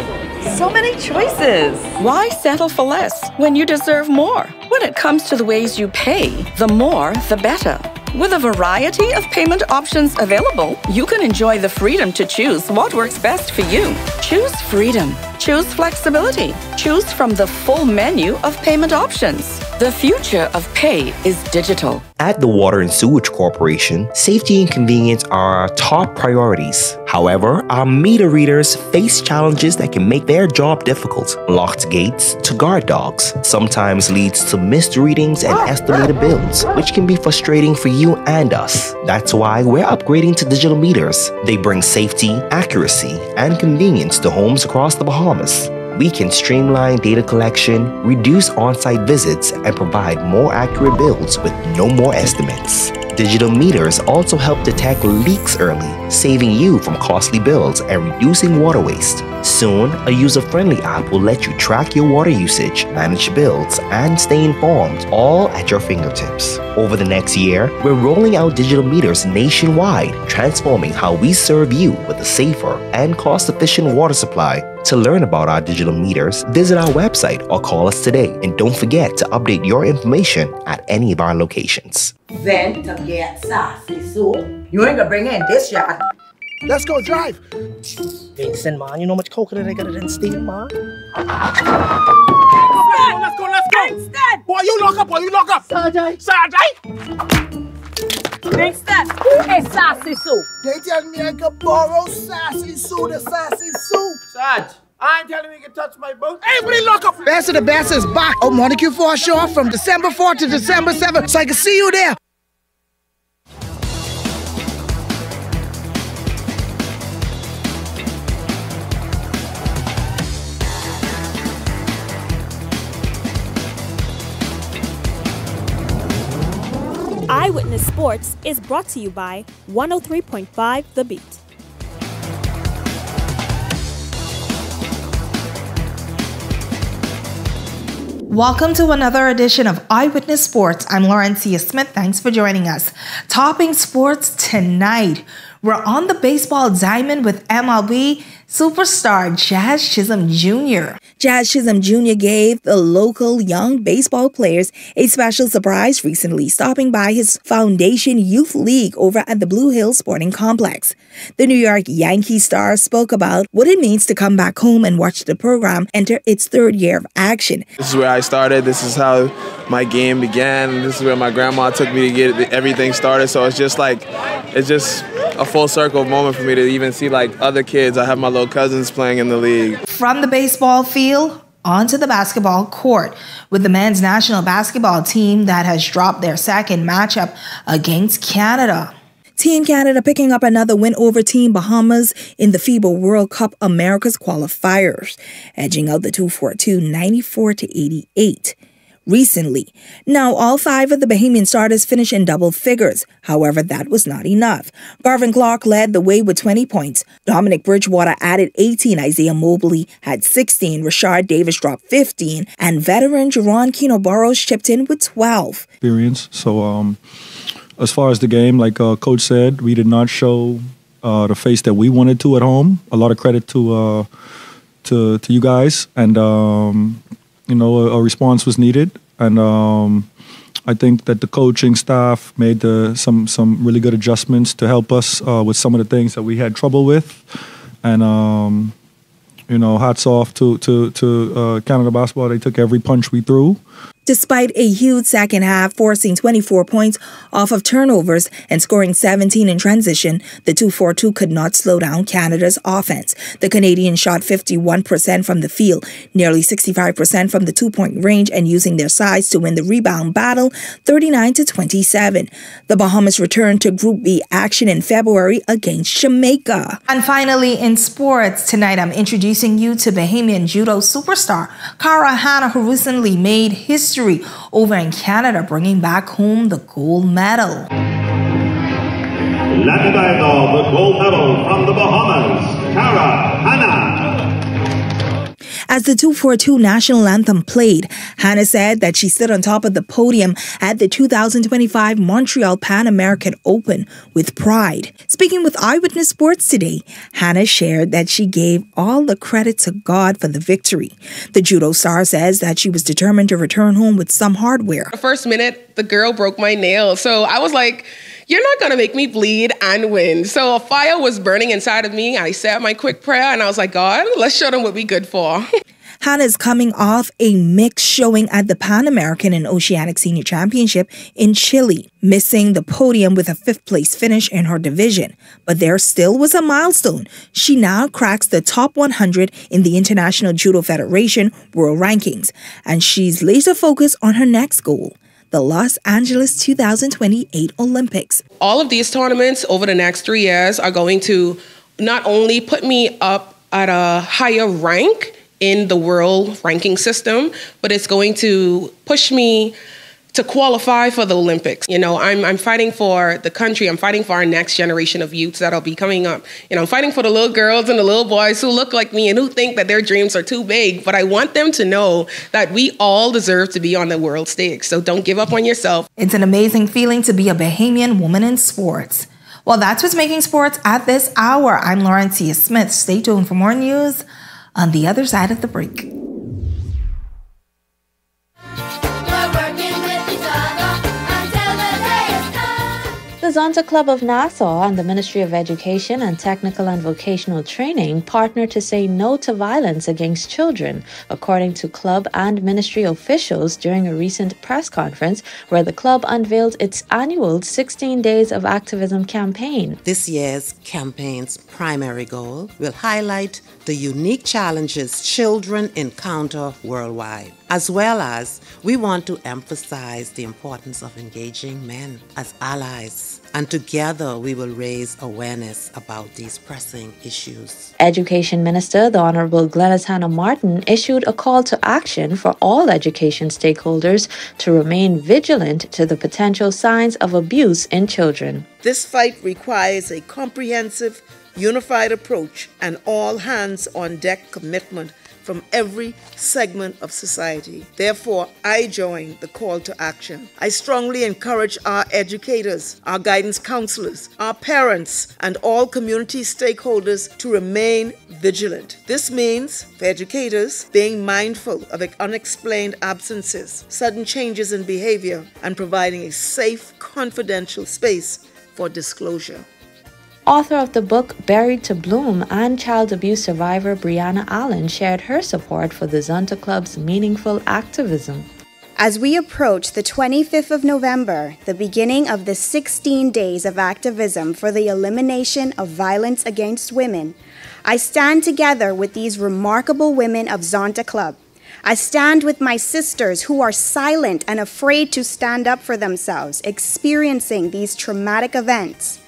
So many choices. Why settle for less when you deserve more? When it comes to the ways you pay, the more, the better. With a variety of payment options available, you can enjoy the freedom to choose what works best for you. Choose freedom. Choose flexibility. Choose from the full menu of payment options. The future of pay is digital. At the Water and Sewage Corporation, safety and convenience are our top priorities. However, our meter readers face challenges that can make their job difficult. Locked gates to guard dogs sometimes leads to missed readings and estimated bills, which can be frustrating for you and us. That's why we're upgrading to digital meters. They bring safety, accuracy, and convenience to homes across the Bahamas. We can streamline data collection, reduce on-site visits, and provide more accurate bills with no more estimates. Digital meters also help detect leaks early, saving you from costly bills and reducing water waste. Soon, a user-friendly app will let you track your water usage, manage bills, and stay informed, all at your fingertips. Over the next year, we're rolling out digital meters nationwide, transforming how we serve you with a safer and cost-efficient water supply. To learn about our digital meters, visit our website or call us today. And don't forget to update your information at any of our locations. Then to get sassy, so you ain't gonna bring in this yard. Let's go drive. Vincent, man, you know how much coconut I got in steel, man? Let's go. Kingston! Boy, you lock up. Sergeant! Kingston, who is Sassy Sue? They tell me I can borrow Sassy Sue, the Sassy Sue. Sarge, I ain't telling you can touch my boat. Everybody lock up. Best of the best is back on Montague Foreshore from December 4th to December 7th, so I can see you there. Eyewitness Sports is brought to you by 103.5 The Beat. Welcome to another edition of Eyewitness Sports. I'm Laurencia Smith. Thanks for joining us. Topping sports tonight. We're on the baseball diamond with MLB superstar Jazz Chisholm Jr. Jazz Chisholm Jr. gave the local young baseball players a special surprise recently, stopping by his Foundation Youth League over at the Blue Hill Sporting Complex. The New York Yankees star spoke about what it means to come back home and watch the program enter its third year of action. This is where I started. This is how my game began. This is where my grandma took me to get everything started. So it's just a full circle moment for me to even see like other kids. I have my little cousins playing in the league. From the baseball field onto the basketball court with the men's national basketball team that has dropped their second matchup against Canada. Team Canada picking up another win over Team Bahamas in the FIBA World Cup Americas qualifiers, edging out the 2-4-2 94-88. Recently. Now, all 5 of the Bahamian starters finished in double figures. However, that was not enough. Garvin Clark led the way with 20 points. Dominic Bridgewater added 18. Isaiah Mobley had 16. Rashard Davis dropped 15. And veteran Jerron Keno Burrows chipped in with 12. Experience. So, as far as the game, like Coach said, we did not show the face that we wanted to at home. A lot of credit to you guys, and a response was needed, and I think that the coaching staff made some really good adjustments to help us with some of the things that we had trouble with, and hats off to Canada Basketball. They took every punch we threw. Despite a huge second half, forcing 24 points off of turnovers and scoring 17 in transition, the 2-4-2 could not slow down Canada's offense. The Canadians shot 51% from the field, nearly 65% from the two-point range, and using their size to win the rebound battle, 39-27. The Bahamas returned to Group B action in February against Jamaica. And finally, in sports, tonight I'm introducing you to Bahamian judo superstar Cara Hanna, who recently made history over in Canada, bringing back home the gold medal. La medalla, the gold medal from the Bahamas, Cara Hanna. As the 2-4-2 national anthem played, Hanna said that she stood on top of the podium at the 2025 Montreal Pan American Open with pride. Speaking with Eyewitness Sports today, Hanna shared that she gave all the credit to God for the victory. The judo star says that she was determined to return home with some hardware. The first minute, the girl broke my nail, so I was like, you're not going to make me bleed and win. So a fire was burning inside of me. I said my quick prayer and I was like, God, let's show them what we're good for. Hanna is coming off a mixed showing at the Pan American and Oceanic Senior Championship in Chile, missing the podium with a 5th place finish in her division. But there still was a milestone. She now cracks the top 100 in the International Judo Federation World Rankings, and she's laser focused on her next goal, the Los Angeles 2028 Olympics. All of these tournaments over the next 3 years are going to not only put me up at a higher rank in the world ranking system, but it's going to push me to qualify for the Olympics. I'm fighting for the country. I'm fighting for our next generation of youths that'll be coming up. I'm fighting for the little girls and the little boys who look like me and who think that their dreams are too big. But I want them to know that we all deserve to be on the world stage. So don't give up on yourself. It's an amazing feeling to be a Bahamian woman in sports. Well, that's what's making sports at this hour. I'm Laurencia Smith. Stay tuned for more news on the other side of the break. The Zonta Club of Nassau and the Ministry of Education and Technical and Vocational Training partner to say no to violence against children, according to club and ministry officials during a recent press conference where the club unveiled its annual 16 Days of Activism campaign. This year's campaign's primary goal will highlight the unique challenges children encounter worldwide, as well as we want to emphasize the importance of engaging men as allies. And together we will raise awareness about these pressing issues. Education Minister, the Honorable Glenys Hanna Martin, issued a call to action for all education stakeholders to remain vigilant to the potential signs of abuse in children. This fight requires a comprehensive, unified approach and all hands-on-deck commitment from every segment of society. Therefore, I join the call to action. I strongly encourage our educators, our guidance counselors, our parents, and all community stakeholders to remain vigilant. This means, for educators, being mindful of unexplained absences, sudden changes in behavior, and providing a safe, confidential space for disclosure. Author of the book Buried to Bloom and child abuse survivor Brianna Allen shared her support for the Zonta Club's meaningful activism. As we approach the 25th of November, the beginning of the 16 days of activism for the elimination of violence against women, I stand together with these remarkable women of Zonta Club. I stand with my sisters who are silent and afraid to stand up for themselves, experiencing these traumatic events.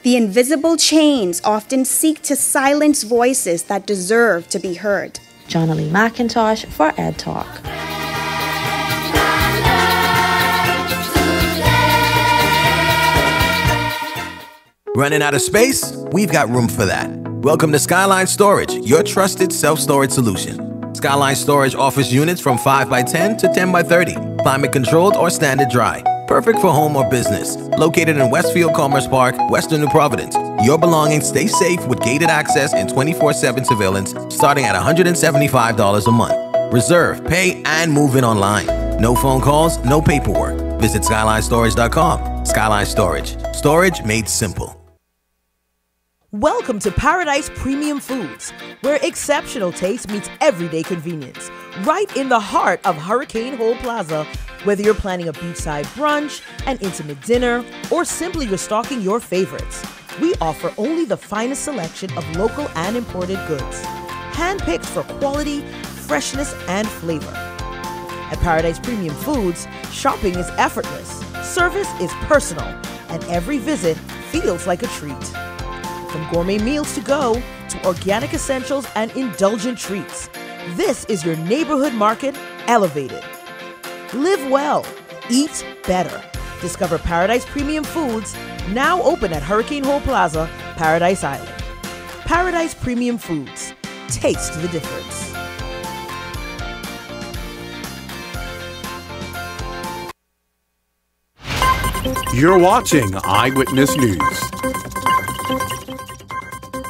The invisible chains often seek to silence voices that deserve to be heard. Jonna Lee McIntosh for Ed Talk. Running out of space? We've got room for that. Welcome to Skyline Storage, your trusted self-storage solution. Skyline Storage offers units from 5x10 to 10x30, climate controlled or standard dry. Perfect for home or business. Located in Westfield Commerce Park, Western New Providence. Your belongings stay safe with gated access and 24/7 surveillance starting at $175 a month. Reserve, pay, and move in online. No phone calls, no paperwork. Visit SkylineStorage.com. Skyline Storage. Storage made simple. Welcome to Paradise Premium Foods, where exceptional taste meets everyday convenience. Right in the heart of Hurricane Hole Plaza, whether you're planning a beachside brunch, an intimate dinner, or simply restocking your favorites, we offer only the finest selection of local and imported goods, handpicked for quality, freshness, and flavor. At Paradise Premium Foods, shopping is effortless, service is personal, and every visit feels like a treat. From gourmet meals to go to organic essentials and indulgent treats, this is your neighborhood market elevated. Live well, eat better. Discover Paradise Premium Foods, now open at Hurricane Hole Plaza, Paradise Island. Paradise Premium Foods. Taste the difference. You're watching Eyewitness News.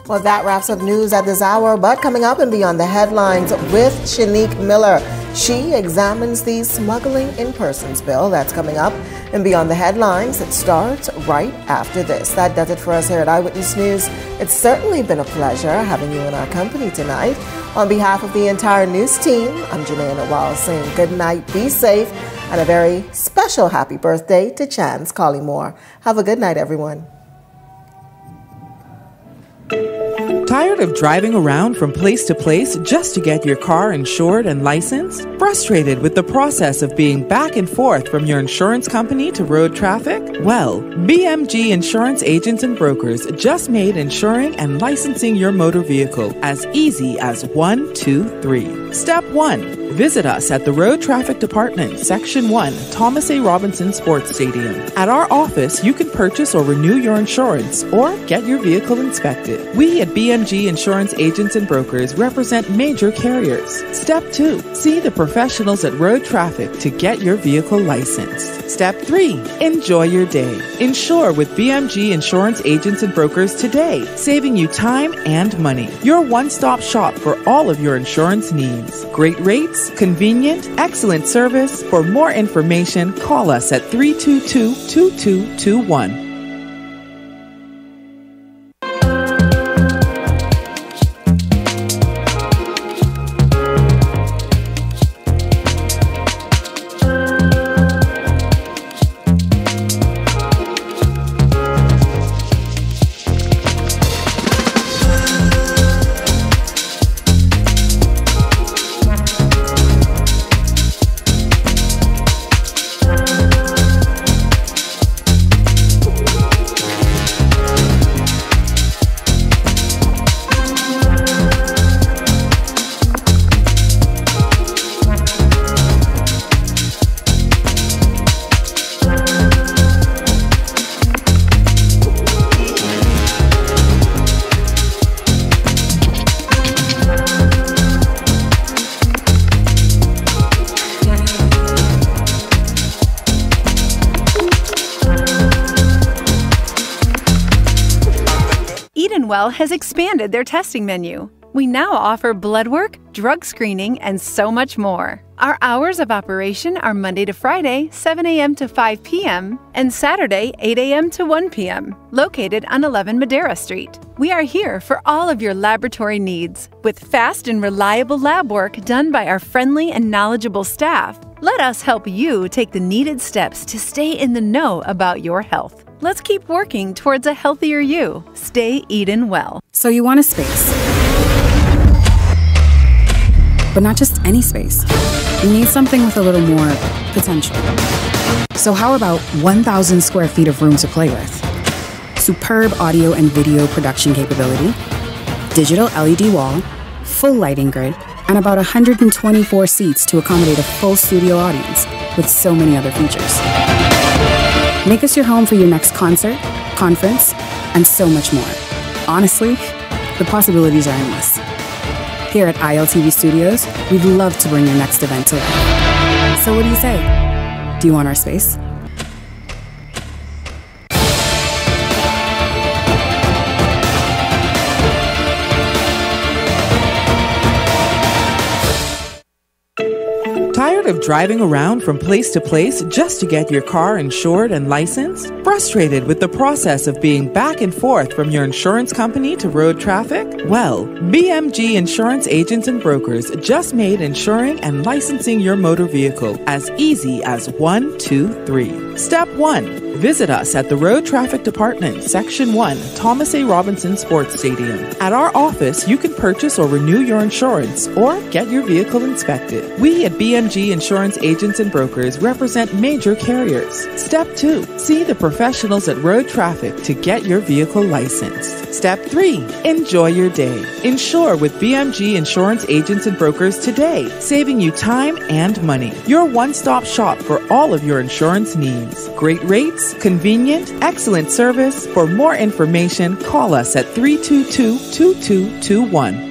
Well, that wraps up news at this hour, but coming up and beyond the headlines with Shanique Miller. She examines the smuggling in persons bill that's coming up and beyond the headlines. It starts right after this. That does it for us here at Eyewitness News. It's certainly been a pleasure having you in our company tonight. On behalf of the entire news team, I'm Janae Nawal saying good night, be safe, and a very special happy birthday to Chance Collymore. Have a good night, everyone. Tired of driving around from place to place just to get your car insured and licensed? Frustrated with the process of being back and forth from your insurance company to road traffic? Well, BMG Insurance Agents and Brokers just made insuring and licensing your motor vehicle as easy as 1, 2, 3. Step 1. Visit us at the Road Traffic Department, Section 1, Thomas A. Robinson Sports Stadium. At our office, you can purchase or renew your insurance or get your vehicle inspected. We at BMG Insurance Agents and Brokers represent major carriers. Step 2. See the professionals at Road Traffic to get your vehicle licensed. Step 3. Enjoy your day. Insure with BMG Insurance Agents and Brokers today, saving you time and money. Your one-stop shop for all of your insurance needs. Great rates, convenient, excellent service. For more information, call us at 322-2221. Well has expanded their testing menu. We now offer blood work, drug screening, and so much more. Our hours of operation are Monday to Friday, 7 a.m. to 5 p.m., and Saturday, 8 a.m. to 1 p.m., located on 11 Madera Street. We are here for all of your laboratory needs, with fast and reliable lab work done by our friendly and knowledgeable staff. Let us help you take the needed steps to stay in the know about your health. Let's keep working towards a healthier you. Stay eatin' well. So you want a space. But not just any space. You need something with a little more potential. So how about 1,000 square feet of room to play with? Superb audio and video production capability, digital LED wall, full lighting grid, and about 124 seats to accommodate a full studio audience with so many other features. Make us your home for your next concert, conference, and so much more. Honestly, the possibilities are endless. Here at ILTV Studios, we'd love to bring your next event to life. So what do you say? Do you want our space? of driving around from place to place just to get your car insured and licensed? Frustrated with the process of being back and forth from your insurance company to road traffic? Well, BMG Insurance Agents and Brokers just made insuring and licensing your motor vehicle as easy as 1, 2, 3. Step 1. Visit us at the Road Traffic Department, Section 1, Thomas A. Robinson Sports Stadium. At our office, you can purchase or renew your insurance or get your vehicle inspected. We at BMG Insurance Agents and Brokers represent major carriers. Step 2. See the professionals at Road Traffic to get your vehicle licensed. Step 3. Enjoy your day. Insure with BMG Insurance Agents and Brokers today, saving you time and money. Your one-stop shop for all of your insurance needs. Great rates, convenient, excellent service. For more information, call us at 322-2221.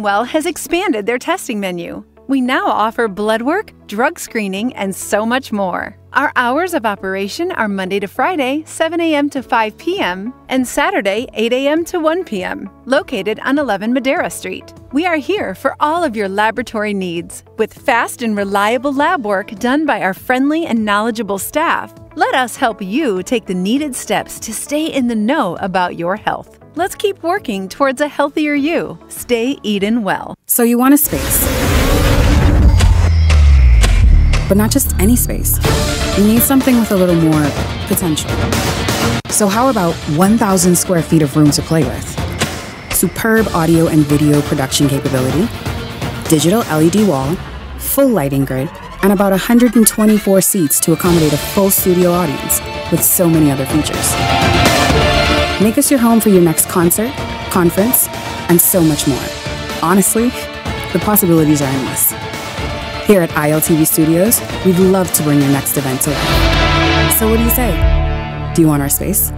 Well has expanded their testing menu. We now offer blood work, drug screening, and so much more. Our hours of operation are Monday to Friday, 7 a.m. to 5 p.m., and Saturday, 8 a.m. to 1 p.m., located on 11 Madera Street. We are here for all of your laboratory needs, with fast and reliable lab work done by our friendly and knowledgeable staff. Let us help you take the needed steps to stay in the know about your health. Let's keep working towards a healthier you. Stay eatin' well. So you want a space. But not just any space. You need something with a little more potential. So how about 1,000 square feet of room to play with? Superb audio and video production capability, digital LED wall, full lighting grid, and about 124 seats to accommodate a full studio audience with so many other features. Make us your home for your next concert, conference, and so much more. Honestly, the possibilities are endless. Here at ILTV Studios, we'd love to bring your next event to life. So what do you say? Do you want our space?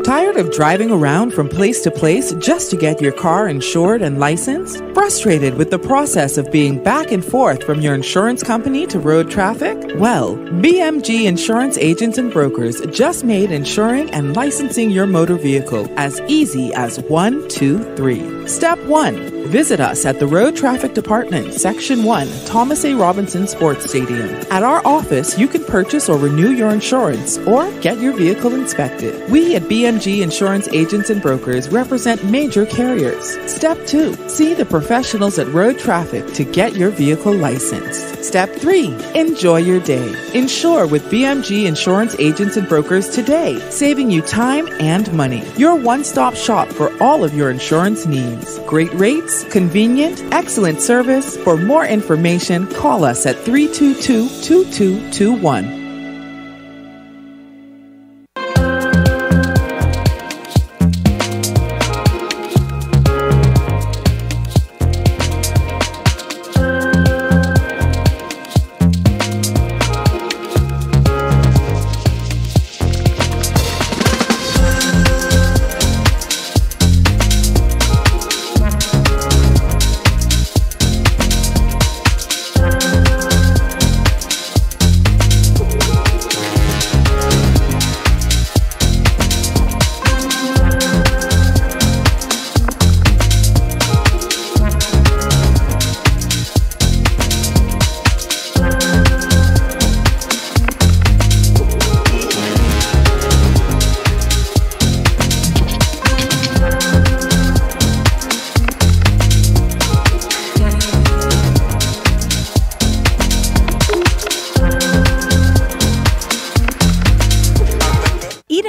Tired of driving around from place to place just to get your car insured and licensed? Frustrated with the process of being back and forth from your insurance company to road traffic? Well, BMG Insurance Agents and Brokers just made insuring and licensing your motor vehicle as easy as 1, 2, 3. Step 1. Visit us at the Road Traffic Department, Section 1, Thomas A. Robinson Sports Stadium. At our office, you can purchase or renew your insurance or get your vehicle inspected. We at BMG Insurance Agents and Brokers represent major carriers. Step 2. See the professionals at Road Traffic to get your vehicle licensed. Step 3. Enjoy your day. Insure with BMG Insurance Agents and Brokers today, saving you time and money. Your one-stop shop for all of your insurance needs. Great rates, convenient, excellent service. For more information, call us at 322-2221.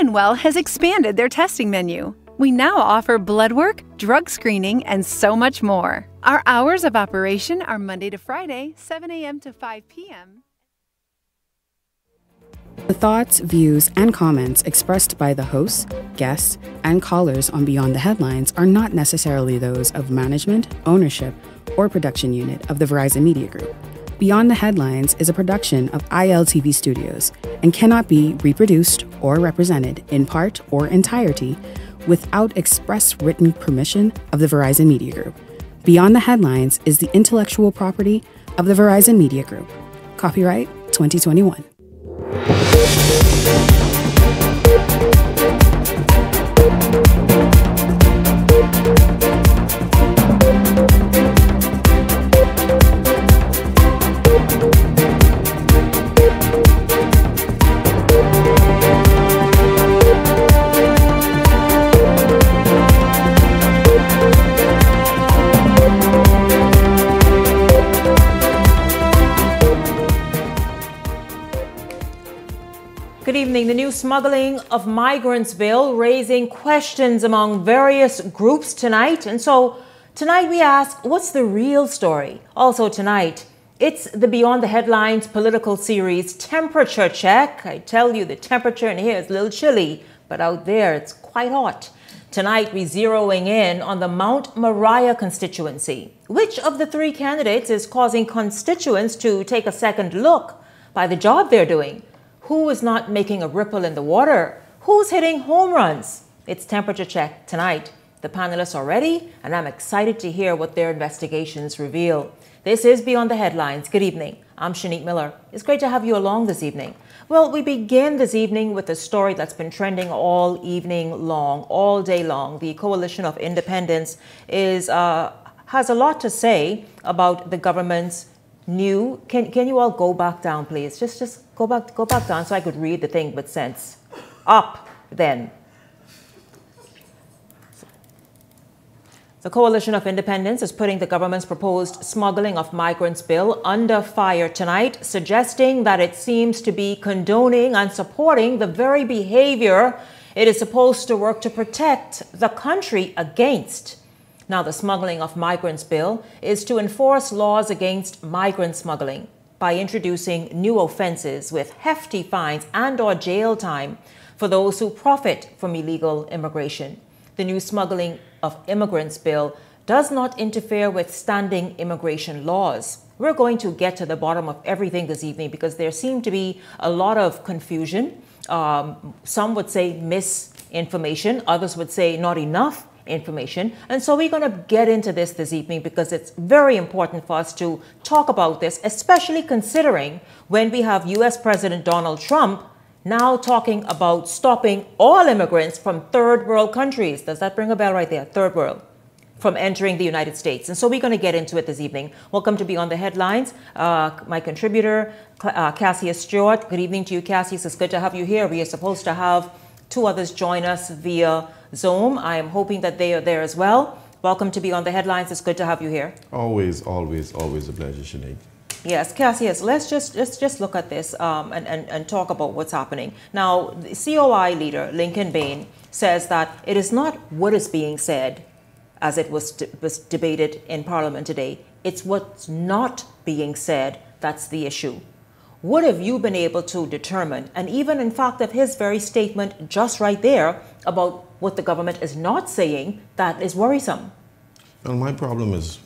Well has expanded their testing menu. We now offer blood work, drug screening, and so much more. Our hours of operation are Monday to Friday, 7 a.m. to 5 p.m. The thoughts, views, and comments expressed by the hosts, guests, and callers on Beyond the Headlines are not necessarily those of management, ownership, or production unit of the Verizon Media Group. Beyond the Headlines is a production of ILTV Studios and cannot be reproduced or represented in part or entirety without express written permission of the Verizon Media Group. Beyond the Headlines is the intellectual property of the Verizon Media Group. Copyright 2021. Good evening. The new smuggling of migrants bill raising questions among various groups tonight. And so tonight we ask, what's the real story? Also tonight, it's the Beyond the Headlines political series temperature check. I tell you, the temperature in here is a little chilly, but out there it's quite hot. Tonight we're zeroing in on the Mount Moriah constituency. Which of the three candidates is causing constituents to take a second look by the job they're doing? Who is not making a ripple in the water? Who's hitting home runs? It's temperature check tonight. The panelists are ready, and I'm excited to hear what their investigations reveal. This is Beyond the Headlines. Good evening. I'm Shanique Miller. It's great to have you along this evening. Well, we begin this evening with a story that's been trending all evening long, all day long. The Coalition of Independence has a lot to say about the government's new. Can you all go back down, please? Just go back down so I could read the thing with sense. Up, then. The Coalition of Independence is putting the government's proposed smuggling of migrants bill under fire tonight, suggesting that it seems to be condoning and supporting the very behavior it is supposed to work to protect the country against. Now, the smuggling of migrants bill is to enforce laws against migrant smuggling by introducing new offenses with hefty fines and/or jail time for those who profit from illegal immigration. The new smuggling of immigrants bill does not interfere with standing immigration laws. We're going to get to the bottom of everything this evening because there seemed to be a lot of confusion. Some would say misinformation, others would say not enough information. And so we're going to get into this evening because it's very important for us to talk about this, especially considering when we have U.S. President Donald Trump now talking about stopping all immigrants from third world countries. Does that ring a bell right there? Third world. From entering the United States. And so we're going to get into it this evening. Welcome to Beyond the Headlines. My contributor, Cassius Stewart. Good evening to you, Cassius. It's good to have you here. We are supposed to have two others join us via Zoom. I am hoping that they are there as well. Welcome to Beyond the Headlines. It's good to have you here. Always, always, always a pleasure, Shanique. Yes, Cassius, let's just look at this and talk about what's happening. Now, the COI leader, Lincoln Bain, says that it is not what is being said as it was debated in Parliament today. It's what's not being said that's the issue. What have you been able to determine? And even in fact of his very statement just right there about what the government is not saying that is worrisome. Well, my problem is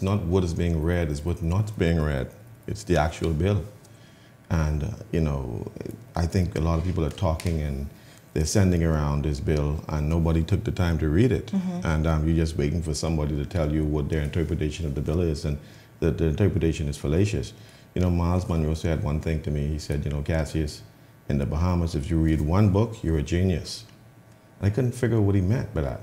not what is being read, is what's not being read. It's the actual bill. And, I think a lot of people are talking and they're sending around this bill and nobody took the time to read it. Mm-hmm. And you're just waiting for somebody to tell you what their interpretation of the bill is, and the interpretation is fallacious. Miles Monroe said one thing to me. He said, Cassius, in the Bahamas, if you read one book, you're a genius. And I couldn't figure out what he meant by that.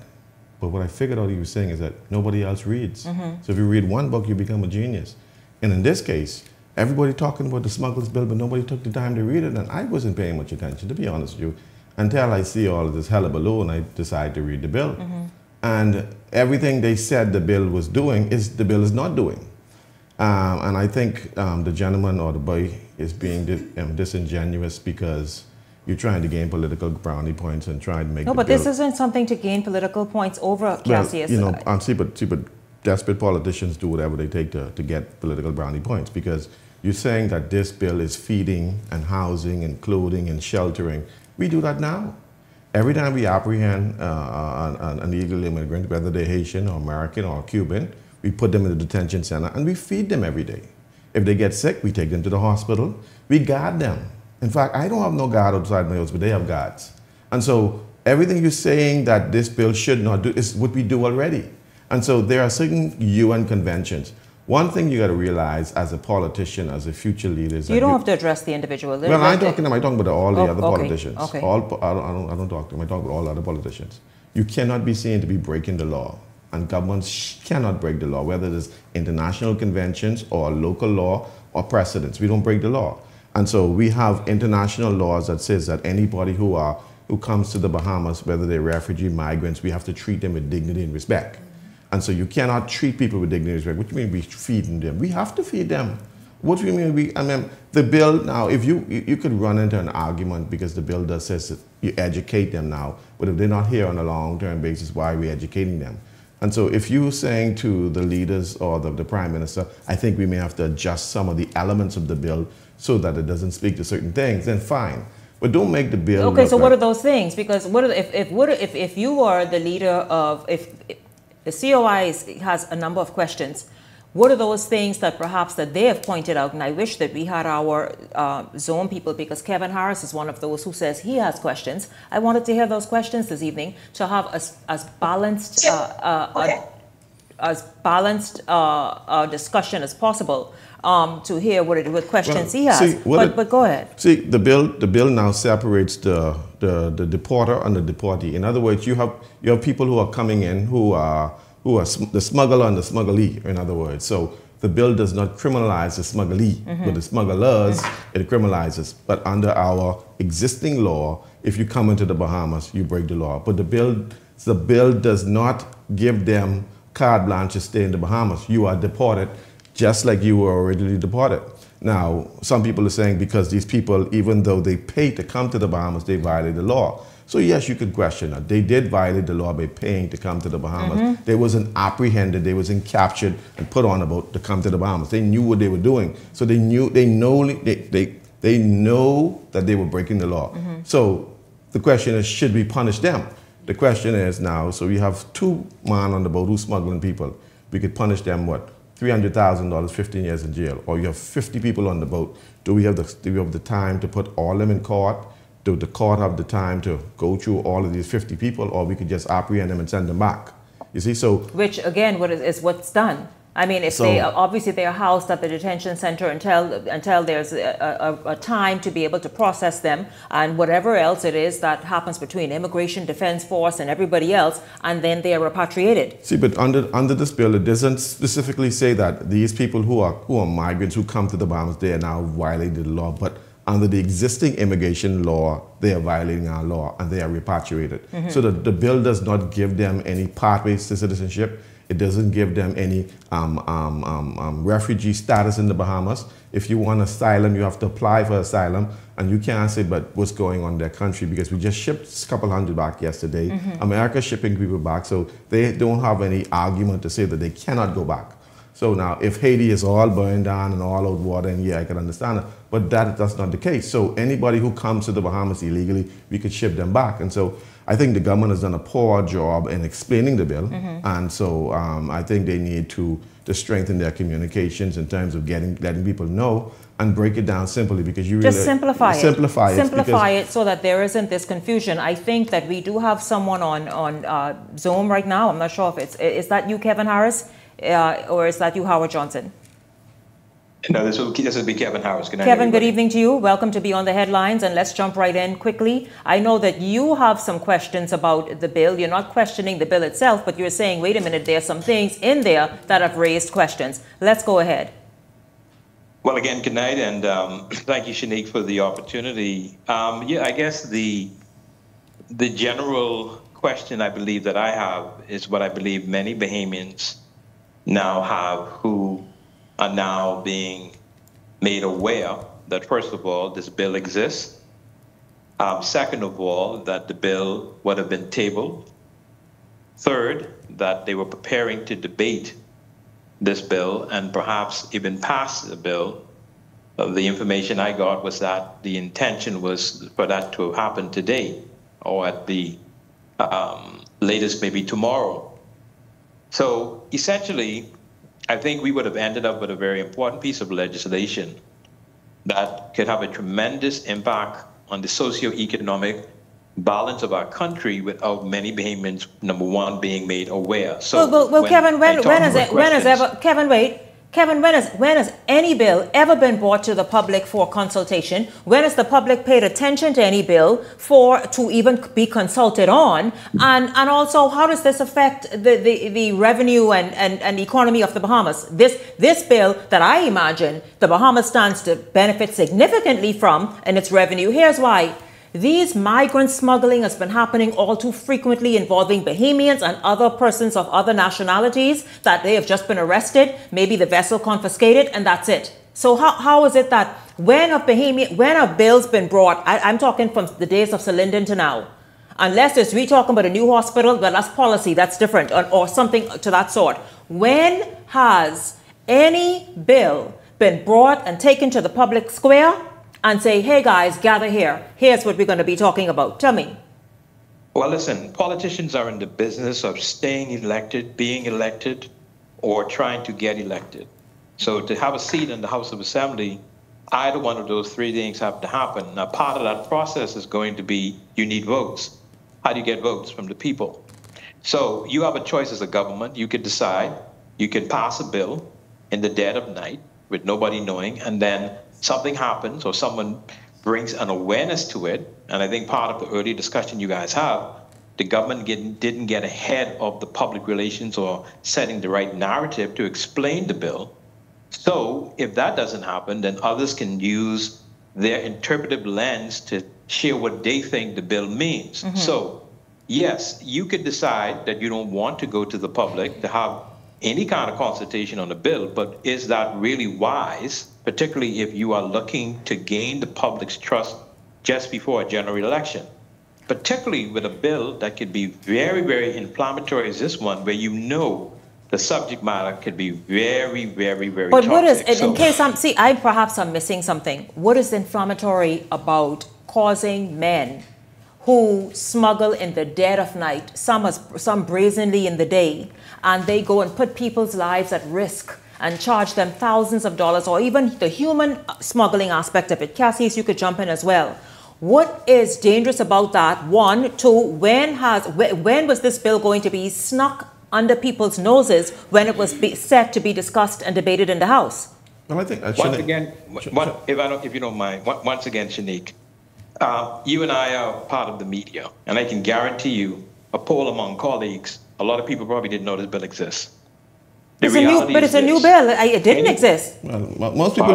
But what I figured out he was saying is that nobody else reads. Mm-hmm. So if you read one book, you become a genius. And in this case, everybody talking about the smuggler's bill, but nobody took the time to read it. And I wasn't paying much attention, to be honest with you, until I see all of this hullabaloo and I decide to read the bill. Mm-hmm. And everything they said the bill was doing the bill is not doing. And I think the gentleman or the boy is being disingenuous because you're trying to gain political brownie points and trying to make No, the but bill. this isn't something to gain political points over, Well, Cassius. you know, but desperate politicians do whatever they take to get political brownie points, because you're saying that this bill is feeding and housing and clothing and sheltering. We do that now. Every time we apprehend an illegal immigrant, whether they're Haitian or American or Cuban, we put them in the detention center and we feed them every day. If they get sick, we take them to the hospital. We guard them. In fact, I don't have no guard outside my house, but they have guards. And so everything you're saying that this bill should not do is what we do already. And so there are certain UN conventions. One thing you got to realize as a politician, as a future leader, is you don't have to address the individual. Well, I'm talking about all the other politicians. Okay. I don't talk to them. I talk about all other politicians. You cannot be seen to be breaking the law. And governments cannot break the law, whether it is international conventions or local law or precedents. We don't break the law. And so we have international laws that says that anybody who comes to the Bahamas, whether they're refugee, migrants, we have to treat them with dignity and respect. And so you cannot treat people with dignity and respect. What do you mean we feeding them? We have to feed them. What do you mean the bill now, if you could run into an argument because the bill does says that you educate them now, but if they're not here on a long-term basis, why are we educating them? And so if you're saying to the leaders or the Prime Minister, I think we may have to adjust some of the elements of the bill so that it doesn't speak to certain things, then fine. But don't make the bill. Okay, so what are those things? Because if you are the leader of, if the COI has a number of questions, what are those things that perhaps that they have pointed out? And I wish that we had our zone people, because Kevin Harris is one of those who says he has questions. I wanted to hear those questions this evening to have as balanced discussion as possible. To hear what questions he has. But go ahead. See, the bill now separates the deporter and the deportee. In other words, you have people who are coming in who are the smuggler and the smugglee, in other words. So the bill does not criminalize the smugglee, but the smugglers, it criminalizes. But under our existing law, if you come into the Bahamas, you break the law. But the bill does not give them carte blanche to stay in the Bahamas. You are deported just like you were originally deported. Now, some people are saying because these people, even though they paid to come to the Bahamas, they violated the law. So yes, you could question that. They did violate the law by paying to come to the Bahamas. They wasn't apprehended, they wasn't captured and put on a boat to come to the Bahamas. They knew what they were doing. So they know that they were breaking the law. So the question is, should we punish them? The question is now, so we have 2 men on the boat who's smuggling people. We could punish them what? $300,000, 15 years in jail. Or you have 50 people on the boat. Do we have the time to put all of them in court? Do the court have the time to go through all of these 50 people, or we could just apprehend them and send them back? You see, so which again, is what's done. I mean, if they obviously they are housed at the detention center until there's a time to be able to process them and whatever else it is that happens between Immigration Defense Force and everybody else, and then they are repatriated. See, but under this bill, it doesn't specifically say that these people who are migrants who come to the Bahamas, they are now violating the law, but under the existing immigration law, they are violating our law and they are repatriated. So the bill does not give them any pathways to citizenship. It doesn't give them any refugee status in the Bahamas. If you want asylum, you have to apply for asylum, and you can't say, but what's going on in their country? Because we just shipped a couple hundred back yesterday. America's shipping people back, so they don't have any argument to say that they cannot go back. So now, if Haiti is all burned down and all out water, and yeah, I can understand it, but that's not the case. So anybody who comes to the Bahamas illegally, we could ship them back. And so I think the government has done a poor job in explaining the bill. And so I think they need to strengthen their communications in terms of letting people know and break it down simply, because you just really simplify it. Simplify it so that there isn't this confusion. I think that we do have someone on Zoom right now. I'm not sure if is that you, Kevin Harris? Or is that you, Howard Johnson? No, this would be Kevin Harris. Kevin, good evening to you. Welcome to Be on the Headlines, and let's jump right in quickly. I know that you have some questions about the bill. You're not questioning the bill itself, but you're saying, wait a minute, there are some things in there that have raised questions. Let's go ahead. Well, again, good night, and thank you, Shanique, for the opportunity. Yeah, I guess the general question I believe that I have is what I believe many Bahamians now have, who are now being made aware that, first of all, this bill exists, Second of all, that the bill would have been tabled. Third, that they were preparing to debate this bill and perhaps even pass the bill. The information I got was that the intention was for that to happen today or at the latest maybe tomorrow. So essentially, I think we would have ended up with a very important piece of legislation that could have a tremendous impact on the socioeconomic balance of our country without many Bahamians, number one, being made aware. So, well, Kevin, when has any bill ever been brought to the public for consultation? When has the public paid attention to any bill to even be consulted on? And also, how does this affect the revenue and economy of the Bahamas? This bill that I imagine the Bahamas stands to benefit significantly from in its revenue. Here's why. These migrant smuggling has been happening all too frequently, involving Bahamians and other persons of other nationalities that they have just been arrested, maybe the vessel confiscated, and that's it. So how is it that when a bill's been brought, I'm talking from the days of Salinden to now, unless we talking about a new hospital, well, that's policy, that's different, or something to that sort. When has any bill been brought and taken to the public square and say, hey guys, gather here. Here's what we're going to be talking about. Tell me. Well, listen, politicians are in the business of staying elected, being elected, or trying to get elected. So to have a seat in the House of Assembly, either one of those three things have to happen. Now, part of that process is going to be you need votes. How do you get votes? From the people. So you have a choice as a government. You could decide, you can pass a bill in the dead of night with nobody knowing, and then something happens or someone brings an awareness to it, and I think part of the early discussion you guys have, the government didn't get ahead of the public relations or setting the right narrative to explain the bill. So if that doesn't happen, then others can use their interpretive lens to share what they think the bill means. Mm-hmm. So yes, you could decide that you don't want to go to the public to have any kind of consultation on the bill, but is that really wise, particularly if you are looking to gain the public's trust just before a general election? Particularly with a bill that could be very, very inflammatory as this one, where you know the subject matter could be very, very, very But toxic. what is, in case I'm missing something, what is inflammatory about causing men who smuggle in the dead of night, some brazenly in the day, and they go and put people's lives at risk and charge them thousands of dollars, or even the human smuggling aspect of it? Cassis, you could jump in as well. What is dangerous about that? One, two, when was this bill going to be snuck under people's noses when it was set to be discussed and debated in the House? Well, I think once again, if you don't mind, once again, Shanique, you and I are part of the media, and I can guarantee you, a poll among colleagues, a lot of people probably didn't know this bill exists. It's a new bill. It didn't exist. Well, most people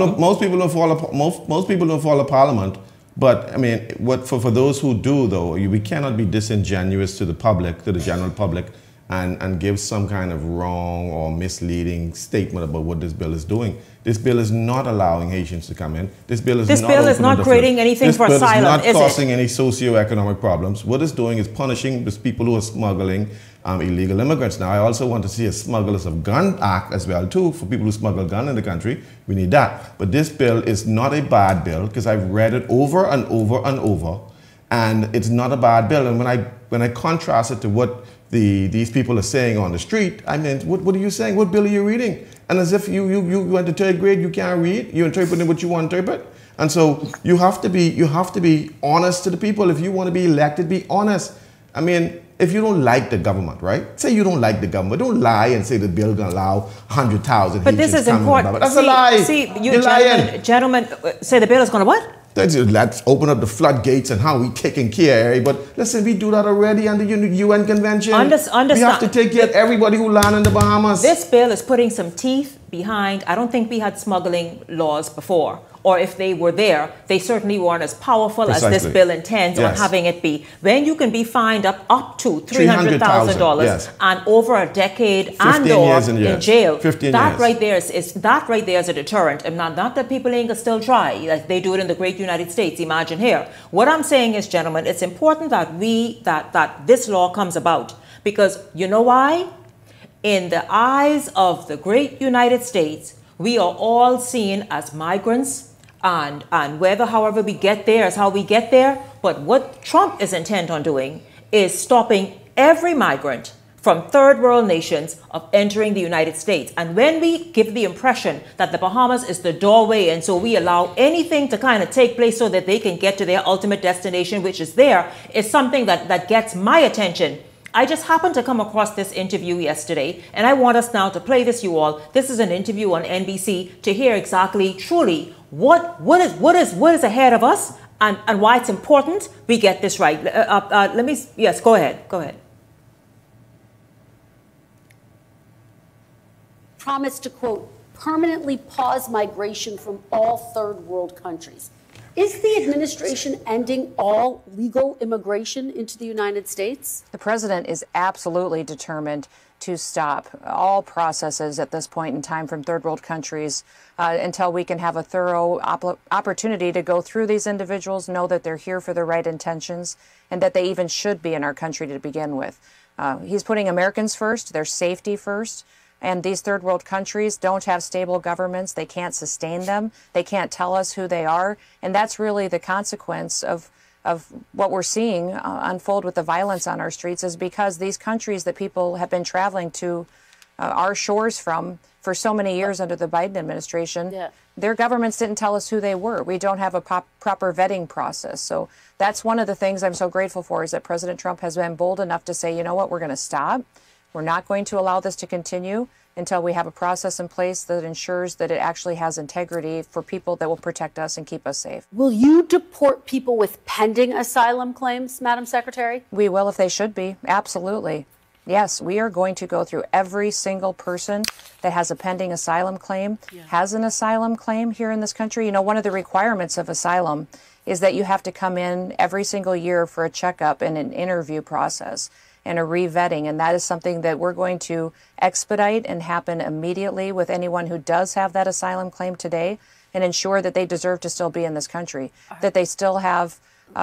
don't follow Parliament. But I mean, for those who do, though, we cannot be disingenuous to the public, to the general public, and give some kind of wrong or misleading statement about what this bill is doing. This bill is not allowing Haitians to come in. This bill is not creating anything for asylum, is it? This bill is not causing any socioeconomic problems. What it's doing is punishing these people who are smuggling illegal immigrants. Now, I also want to see a Smugglers of Gun Act as well, too, for people who smuggle gun in the country. We need that. But this bill is not a bad bill, because I've read it over and over and over, and it's not a bad bill. And when I contrast it to what these people are saying on the street, I mean, what are you saying? What bill are you reading? And as if you went to third grade, you can't read. You're interpreting what you want to interpret. And so you have to be honest to the people. If you want to be elected, be honest. I mean, if you don't like the government, right? Say you don't like the government. Don't lie and say the bill going to allow 100,000 But this is important. That's a lie. See, you gentlemen say the bill is going to what? Let's open up the floodgates and how we taking care. But listen, we do that already under the UN Convention. We have to take care of everybody who land in the Bahamas. This bill is putting some teeth behind. I don't think we had smuggling laws before. Or if they were there, they certainly weren't as powerful Precisely. as this bill intends on having it be. When you can be fined up to $300,000 yes. and over a decade 15 years in jail, 15 that years. right there is a deterrent. And not that people ain't gonna still try, like they do it in the great United States. Imagine here. What I'm saying is, gentlemen, it's important that that this law comes about, because you know why? In the eyes of the great United States, we are all seen as migrants. And whether, however we get there is how we get there. But what Trump is intent on doing is stopping every migrant from third world nations of entering the United States. And when we give the impression that the Bahamas is the doorway, and so we allow anything to kind of take place so that they can get to their ultimate destination, which is there, is something that gets my attention. I just happened to come across this interview yesterday, and I want us now to play this, you all. This is an interview on NBC to hear exactly, truly, what is ahead of us and why it's important we get this right. Yes, go ahead. Promised to, quote, permanently pause migration from all third world countries. Is the administration ending all legal immigration into the United States? The president is absolutely determined to stop all processes at this point in time from third world countries until we can have a thorough opportunity to go through these individuals, know that they're here for the right intentions, and that they even should be in our country to begin with. He's putting Americans first, their safety first. And these third world countries don't have stable governments. They can't sustain them. They can't tell us who they are. And that's really the consequence of what we're seeing unfold with the violence on our streets, is because these countries that people have been traveling to our shores from for so many years under the Biden administration, their governments didn't tell us who they were. We don't have a proper vetting process. So that's one of the things I'm so grateful for, is that President Trump has been bold enough to say, you know what, we're going to stop. We're not going to allow this to continue until we have a process in place that ensures that it actually has integrity for people that will protect us and keep us safe. Will you deport people with pending asylum claims, Madam Secretary? We will, if they should be. Absolutely. Yes, we are going to go through every single person that has a pending asylum claim, has an asylum claim here in this country. You know, one of the requirements of asylum is that you have to come in every single year for a checkup and an interview process and a revetting, and that is something that we're going to expedite and happen immediately with anyone who does have that asylum claim today, and ensure that they deserve to still be in this country, that they still have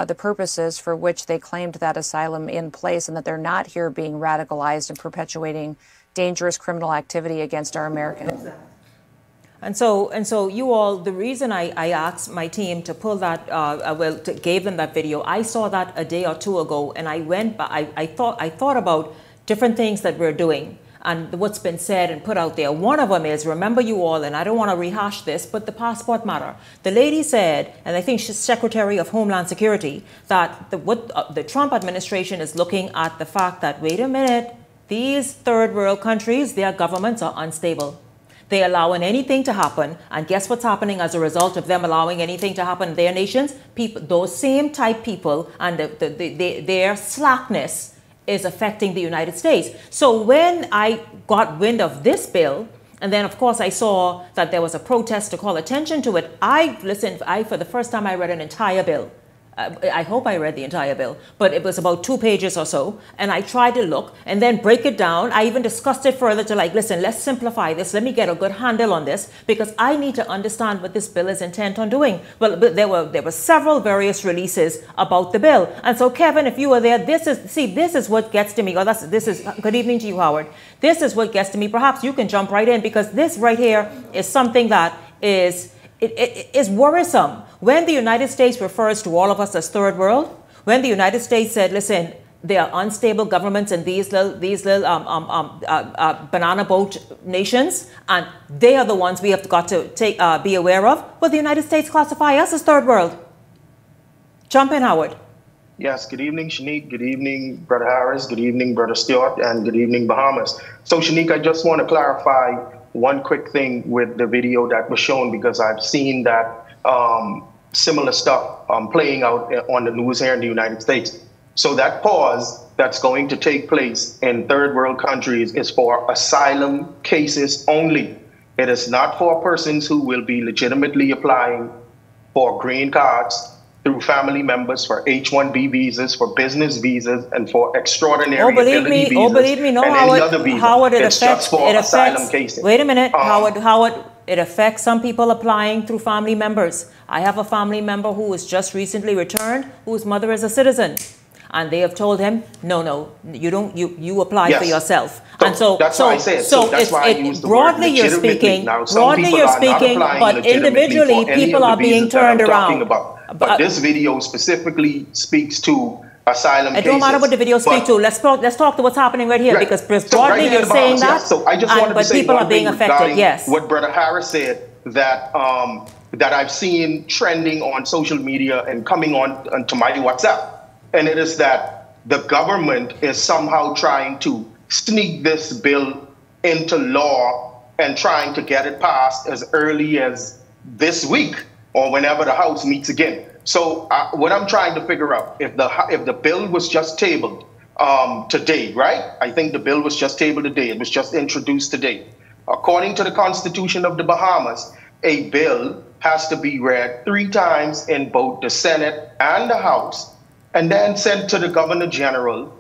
the purposes for which they claimed that asylum in place, and that they're not here being radicalized and perpetuating dangerous criminal activity against our Americans. And so you all, the reason I asked my team to pull that, gave them that video, I saw that a day or two ago, and I went, I thought about different things that we're doing and what's been said and put out there. One of them is, remember you all, and I don't want to rehash this, but the passport matter. The lady said, and I think she's Secretary of Homeland Security, that the Trump administration is looking at the fact that, wait a minute, these third world countries, their governments are unstable. They're allowing anything to happen, and guess what's happening as a result of them allowing anything to happen in their nations? People, those same type people, and their slackness is affecting the United States. So when I got wind of this bill, and then of course I saw that there was a protest to call attention to it, for the first time I read an entire bill. I hope I read the entire bill, but it was about 2 pages or so. And I tried to look and then break it down. I even discussed it further to listen, let's simplify this. Let me get a good handle on this, because I need to understand what this bill is intent on doing. Well, there were several various releases about the bill. And so, Kevin, if you were there, this is what gets to me. Good evening to you, Howard. This is what gets to me. Perhaps you can jump right in, because this right here is something that is worrisome. When the United States refers to all of us as third world, when the United States said, listen, there are unstable governments in these little banana boat nations, and they are the ones we have got to be aware of, will the United States classify us as third world? Jump in, Howard. Yes, good evening, Shanique. Good evening, Brother Harris. Good evening, Brother Stewart. And good evening, Bahamas. So, Shanique, I just want to clarify one quick thing with the video that was shown, because I've seen that similar stuff playing out on the news here in the United States. So that pause that's going to take place in third world countries is for asylum cases only. It is not for persons who will be legitimately applying for green cards through family members, for H-1B visas, for business visas, and for extraordinary ability visas. Believe me, no, and any other visa. Howard, it's just for asylum cases. Wait a minute, Howard, it affects some people applying through family members. I have a family member who was just recently returned, whose mother is a citizen. And they have told him, no, you don't. You apply for yourself. So that's why I said. So that's why I use the word legitimately. Now, some people are not applying but individually, people are being turned around. But this video specifically speaks to asylum cases. It don't matter what the video speaks to. Let's talk to what's happening right here, because broadly you're saying that. So I just wanted to say people are being affected. Yes. What Brother Harris said, that that I've seen trending on social media and coming on to my WhatsApp. And it is that the government is somehow trying to sneak this bill into law and trying to get it passed as early as this week or whenever the House meets again. So what I'm trying to figure out, if the bill was just tabled today, right? I think the bill was just tabled today. It was just introduced today. According to the Constitution of the Bahamas, a bill has to be read 3 times in both the Senate and the House, and then sent to the Governor General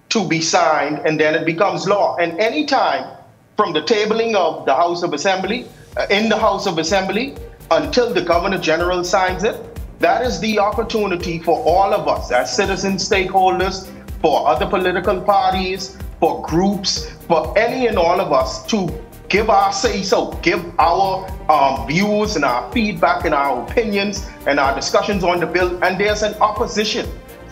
to be signed, and then it becomes law. And any time from the tabling of the House of Assembly, in the House of Assembly, until the Governor General signs it, that is the opportunity for all of us as citizen stakeholders, for other political parties, for groups, for any and all of us to give our say-so, give our views and our feedback and our opinions and our discussions on the bill. And there's an opposition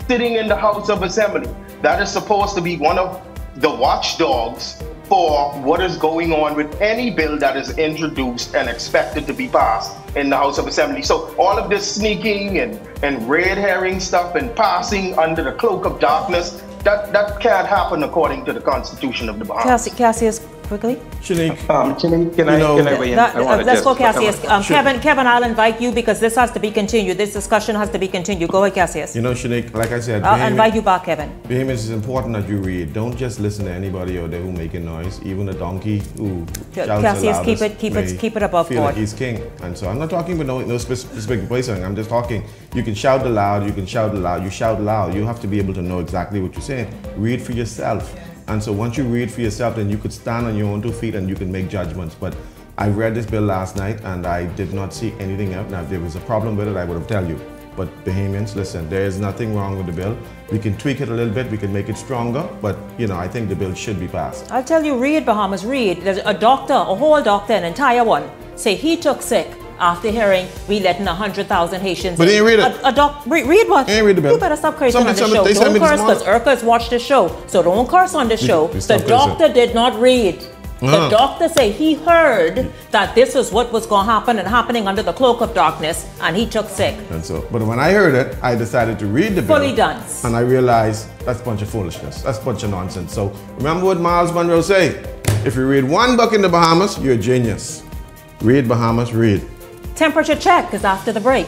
sitting in the House of Assembly that is supposed to be one of the watchdogs for what is going on with any bill that is introduced and expected to be passed in the House of Assembly. So all of this sneaking and red herring stuff and passing under the cloak of darkness, that can't happen according to the Constitution of the Bahamas. Cassius, quickly. Shanique, can I weigh in? Let's go, Cassius. Kevin, I'll invite you because this has to be continued. This discussion has to be continued. Go ahead, Cassius. You know, Shanique, like I said, I'll invite you back, Kevin. Bahamas, it's important that you read. Don't just listen to anybody out there who making noise. Even a donkey who shouts Cassius, keep it above feel board. like he's king. And so I'm not talking about no specific person. I'm just talking. You can shout aloud. You can shout aloud. You shout loud. You have to be able to know exactly what you're saying. Read for yourself. And so once you read for yourself, then you could stand on your own 2 feet and you can make judgments. But I read this bill last night and I did not see anything else. Now, if there was a problem with it, I would have told you. But Bahamians, listen, there is nothing wrong with the bill. We can tweak it a little bit. We can make it stronger. But, you know, I think the bill should be passed. I'll tell you, read, Bahamas, read. There's a doctor, a whole doctor, an entire one, say he took sick after hearing we letting 100,000 Haitians. But he didn't read it. Read what? He didn't read the bill. You better stop cursing on the show. Don't curse, because Urka's watched the show. So don't curse on the show. The doctor did not read. The doctor say he heard that this was what was going to happen and happening under the cloak of darkness, and he took sick. And so, but when I heard it, I decided to read the bill. Fully done. And I realized that's a bunch of foolishness. That's a bunch of nonsense. So remember what Miles Monroe say? If you read one book in the Bahamas, you're a genius. Read, Bahamas, read. Temperature check is after the break.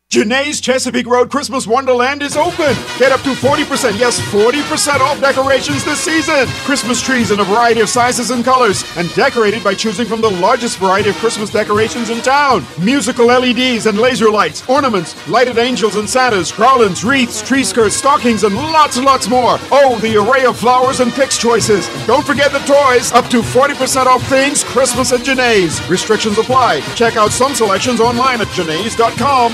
Janae's Chesapeake Road Christmas Wonderland is open. Get up to 40%, yes, 40% off decorations this season. Christmas trees in a variety of sizes and colors, and decorated by choosing from the largest variety of Christmas decorations in town. Musical LEDs and laser lights, ornaments, lighted angels and Santas, garlands, wreaths, tree skirts, stockings, and lots more. Oh, the array of flowers and Pix choices. Don't forget the toys. Up to 40% off things Christmas at Janae's. Restrictions apply. Check out some selections online at janae's.com.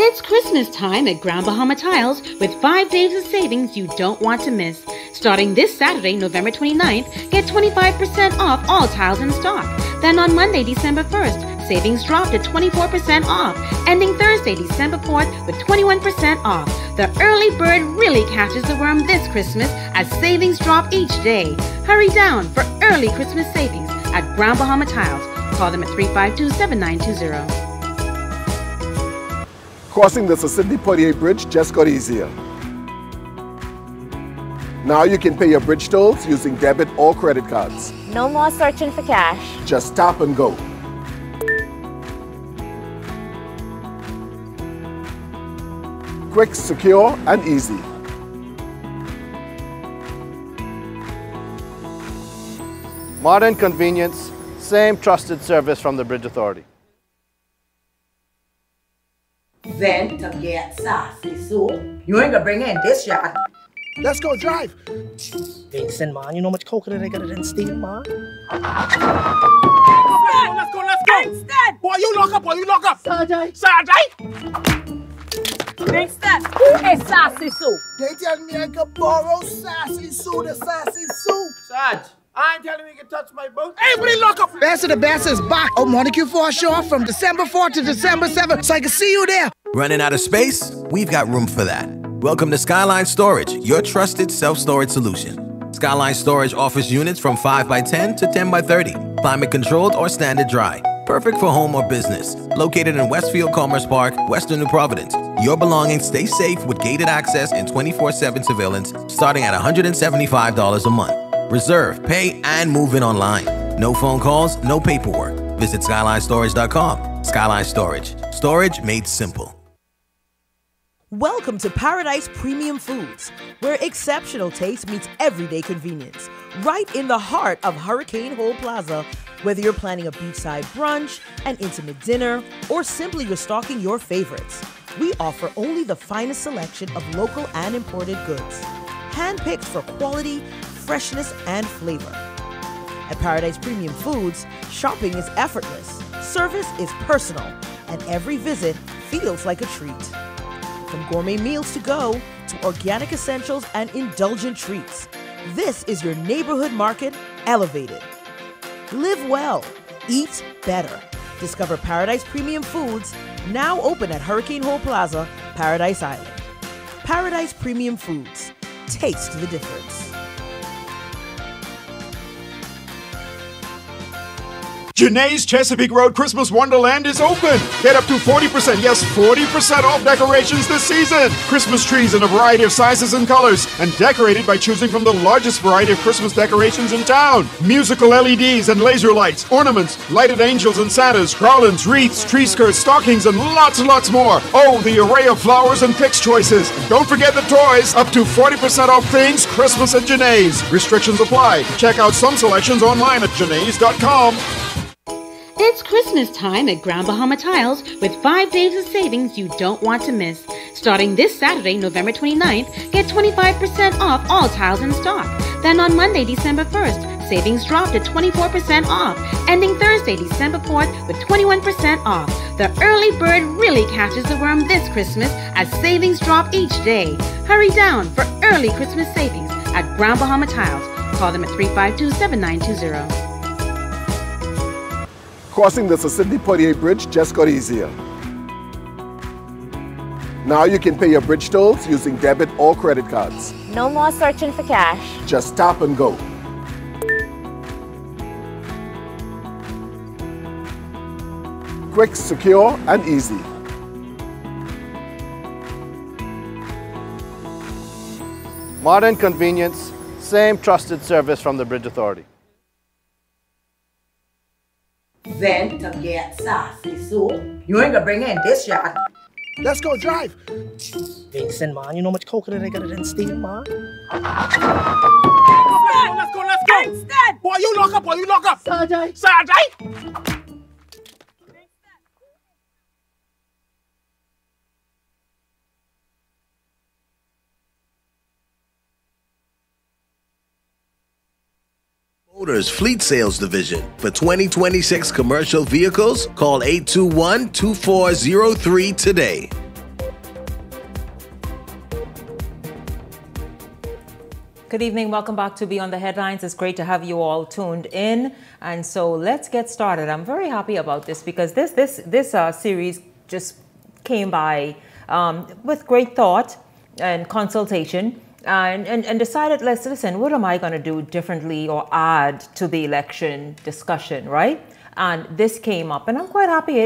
It's Christmas time at Grand Bahama Tiles with 5 days of savings you don't want to miss. Starting this Saturday, November 29th, get 25% off all tiles in stock. Then on Monday, December 1st, savings drop to 24% off. Ending Thursday, December 4th with 21% off. The early bird really catches the worm this Christmas as savings drop each day. Hurry down for early Christmas savings at Grand Bahama Tiles. Call them at 352-7920. Crossing the Sidney Poitier Bridge just got easier. Now you can pay your bridge tolls using debit or credit cards. No more searching for cash. Just tap and go. Quick, secure, and easy. Modern convenience, same trusted service from the Bridge Authority. Then to get sassy, so you ain't gonna bring in this yard. Let's go drive. Vincent, man, you know how much coconut I got in steel, man. Let's go. Vincent! Boy, you lock up. Sergeant. Vincent, who is sassy, so? They tell me I can borrow sassy Sue, the sassy Sue. Sarge, I ain't telling you can touch my boat. Everybody lock up. Best of the Best is back on Monaco Foreshore from December 4th to December 7th, so I can see you there. Running out of space? We've got room for that. Welcome to Skyline Storage, your trusted self-storage solution. Skyline Storage offers units from 5x10 to 10x30, climate controlled or standard dry. Perfect for home or business. Located in Westfield Commerce Park, Western New Providence. Your belongings stay safe with gated access and 24/7 surveillance starting at $175 a month. Reserve, pay, and move in online. No phone calls, no paperwork. Visit SkylineStorage.com. Skyline Storage. Storage made simple. Welcome to Paradise Premium Foods, where exceptional taste meets everyday convenience. Right in the heart of Hurricane Hole Plaza, whether you're planning a beachside brunch, an intimate dinner, or simply restocking your favorites, we offer only the finest selection of local and imported goods, handpicked for quality, freshness, and flavor. At Paradise Premium Foods, shopping is effortless, service is personal, and every visit feels like a treat. From gourmet meals to go to organic essentials and indulgent treats, this is your neighborhood market elevated. Live well, eat better. Discover Paradise Premium Foods, now open at Hurricane Hole Plaza, Paradise Island. Paradise Premium Foods. Taste the difference. Janae's Chesapeake Road Christmas Wonderland is open. Get up to 40%, yes, 40% off decorations this season. Christmas trees in a variety of sizes and colors, and decorated by choosing from the largest variety of Christmas decorations in town. Musical LEDs and laser lights, ornaments, lighted angels and Santas, garlands, wreaths, tree skirts, stockings, and lots more. Oh, the array of flowers and picks choices. Don't forget the toys. Up to 40% off things Christmas at Janae's. Restrictions apply. Check out some selections online at janae's.com. It's Christmas time at Grand Bahama Tiles with 5 days of savings you don't want to miss. Starting this Saturday, November 29th, get 25% off all tiles in stock. Then on Monday, December 1st, savings drop to 24% off. Ending Thursday, December 4th with 21% off. The early bird really catches the worm this Christmas as savings drop each day. Hurry down for early Christmas savings at Grand Bahama Tiles. Call them at 352-7920. Crossing the Sidney Poitier Bridge just got easier. Now you can pay your bridge tolls using debit or credit cards. No more searching for cash. Just tap and go. Quick, secure, and easy. Modern convenience, same trusted service from the Bridge Authority. Then to get sassy, so you ain't gonna bring in this yard. Let's go drive. Vincent, man, you know how much coconut I got in steel, man. Let's go. Vincent! Boy, you lock up. Sergeant. Motors Fleet Sales Division. For 2026 commercial vehicles, call 821-2403 today. Good evening. Welcome back to Beyond the Headlines. It's great to have you all tuned in. And so let's get started. I'm very happy about this because this series just came by with great thought and consultation. And decided, listen, what am I going to do differently or add to the election discussion, right? And this came up, and I'm quite happy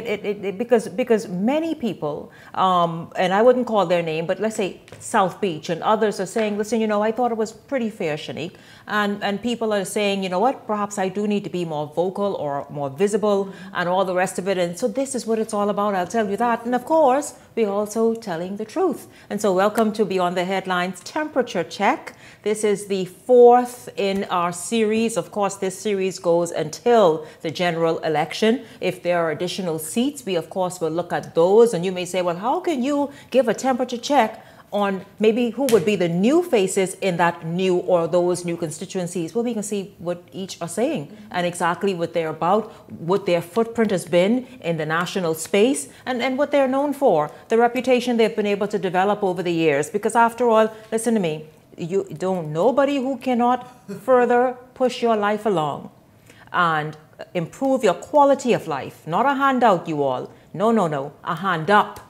because many people, and I wouldn't call their name, but let's say South Beach and others are saying, listen, you know, I thought it was pretty fair, Shanique. And people are saying, you know what, perhaps I do need to be more vocal or more visible and all the rest of it. And so this is what it's all about, I'll tell you that. And of course, we're also telling the truth. And so welcome to Beyond the Headlines Temperature Check. This is the 4th in our series. Of course, this series goes until the general election. If there are additional seats, we of course will look at those. And you may say, well, how can you give a temperature check on maybe who would be the new faces in that new or those new constituencies? Well, we can see what each are saying and exactly what they're about, what their footprint has been in the national space, and what they're known for, the reputation they've been able to develop over the years. Because after all, listen to me, you don't, nobody who cannot further push your life along and improve your quality of life, not a handout, you all. No, a hand up.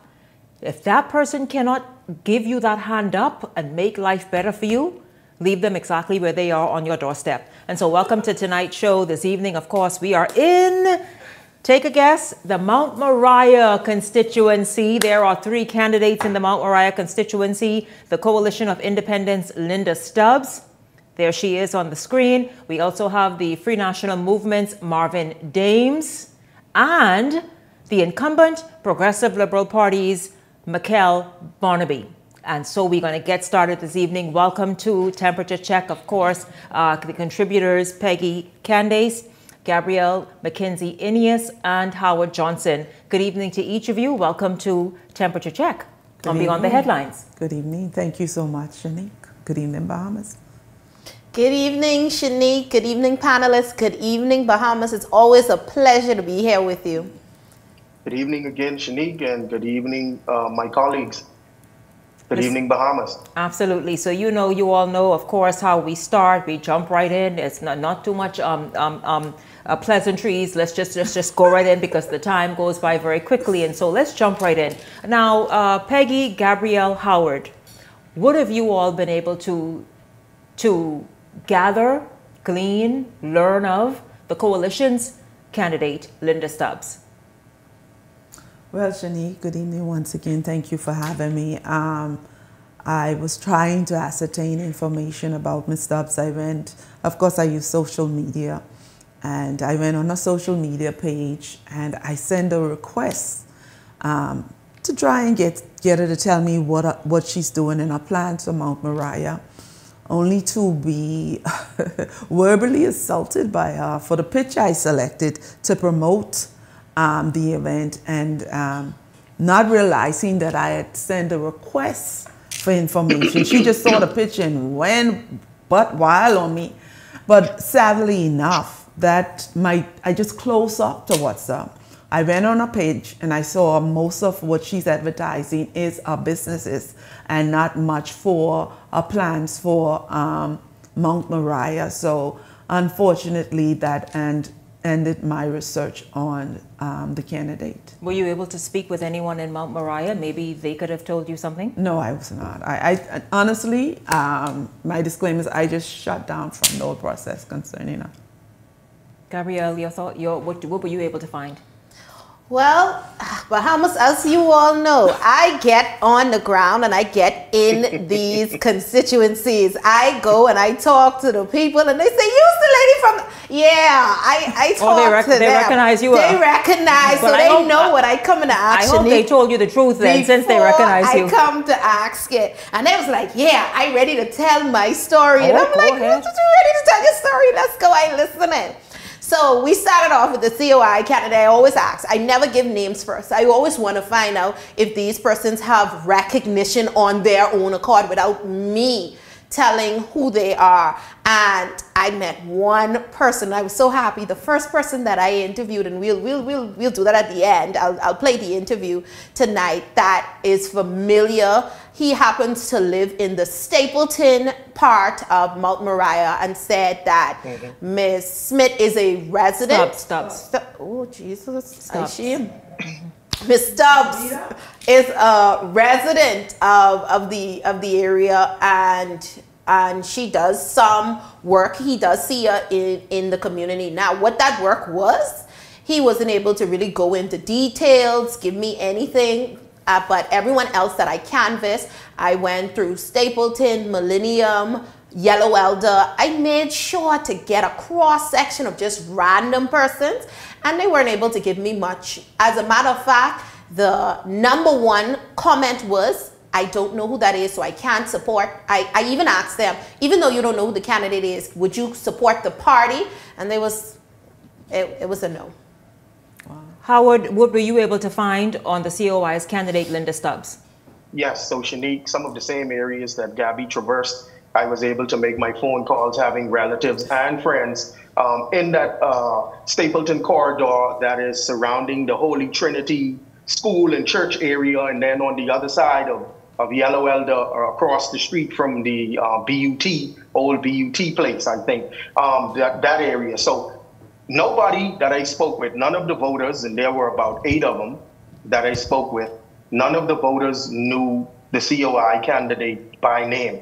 If that person cannot give you that hand up and make life better for you, leave them exactly where they are on your doorstep. And so welcome to tonight's show. This evening, of course, we are in, take a guess, the Mount Moriah constituency. There are 3 candidates in the Mount Moriah constituency. The Coalition of Independents, Linda Stubbs. There she is on the screen. We also have the Free National Movement's Marvin Dames and the incumbent Progressive Liberal Party's Mikkel Barnaby. And so we're going to get started this evening. Welcome to Temperature Check, of course, the contributors Peggy Candace, Gabrielle McKenzie Ineas, and Howard Johnson. Good evening to each of you. Welcome to Temperature Check on Beyond the Headlines. Good evening. Thank you so much, Shanique. Good evening, Bahamas. Good evening, Shanique. Good evening, panelists. Good evening, Bahamas. It's always a pleasure to be here with you. Good evening again, Shanique, and good evening, my colleagues. Good evening, Bahamas. Absolutely. So you all know, of course, how we start. We jump right in. It's not too much pleasantries. Let's just go right in because the time goes by very quickly. And so let's jump right in. Now, Peggy, Gabrielle, Howard, what have you all been able to gather, glean, learn of the coalition's candidate, Linda Stubbs? Well, Shanique, good evening once again. Thank you for having me. I was trying to ascertain information about Ms. Stubbs. Of course, I use social media, and I went on a social media page and I sent a request to try and get her to tell me what she's doing in her plans for Mount Moriah, only to be verbally assaulted by her for the pitch I selected to promote the event, and not realizing that I had sent a request for information. She just saw the picture and went butt wild on me. But sadly enough, I just closed up to WhatsApp. I went on her page and I saw most of what she's advertising is her businesses and not much for her plans for Mount Moriah. So unfortunately, that ended my research on the candidate. Were you able to speak with anyone in Mount Moriah? Maybe they could have told you something? No, I was not. I honestly, my disclaimer is I just shut down from the whole process concerning her. Gabrielle, what were you able to find? Well, Bahamas, as you all know, I get on the ground and I get in these constituencies. I go and I talk to the people and they say, "You's the lady from..." Yeah, I talk to them. They recognize you. They recognize, so they know what I come to ask. I hope they told you the truth then, since they recognize you. I come to ask it. And they was like, "Yeah, I ready to tell my story." And I'm like, "You ready to tell your story? Let's go. I listening." So we started off with the COI candidate. I always ask. I never give names first. I always want to find out if these persons have recognition on their own accord without me telling who they are. And I met one person. I was so happy. The first person that I interviewed, and we'll do that at the end. I'll play the interview tonight. That is familiar. He happens to live in the Stapleton part of Mount Moriah and said that Ms. Smith is a resident. Oh, Jesus. I shame. Ms. Stubbs is a resident of the area, and she does some work. He does see her in the community. Now, what that work was He wasn't able to really go into details, give me anything. But everyone else that I canvassed, I went through Stapleton, Millennium, Yellow Elder. I made sure to get a cross section of just random persons, and they weren't able to give me much. As a matter of fact, the #1 comment was, I don't know who that is, so I can't support. I even asked them, even though you don't know who the candidate is, would you support the party? And it was a no. Howard, what were you able to find on the COI's candidate, Linda Stubbs? Yes, so Shanique, some of the same areas that Gabby traversed, I was able to make my phone calls, having relatives and friends in that Stapleton corridor that is surrounding the Holy Trinity School and church area, and then on the other side of Yellow Elder, across the street from the BUT, old BUT place, I think, that area. So nobody that I spoke with, none of the voters, and there were about 8 of them that I spoke with, none of the voters knew the COI candidate by name.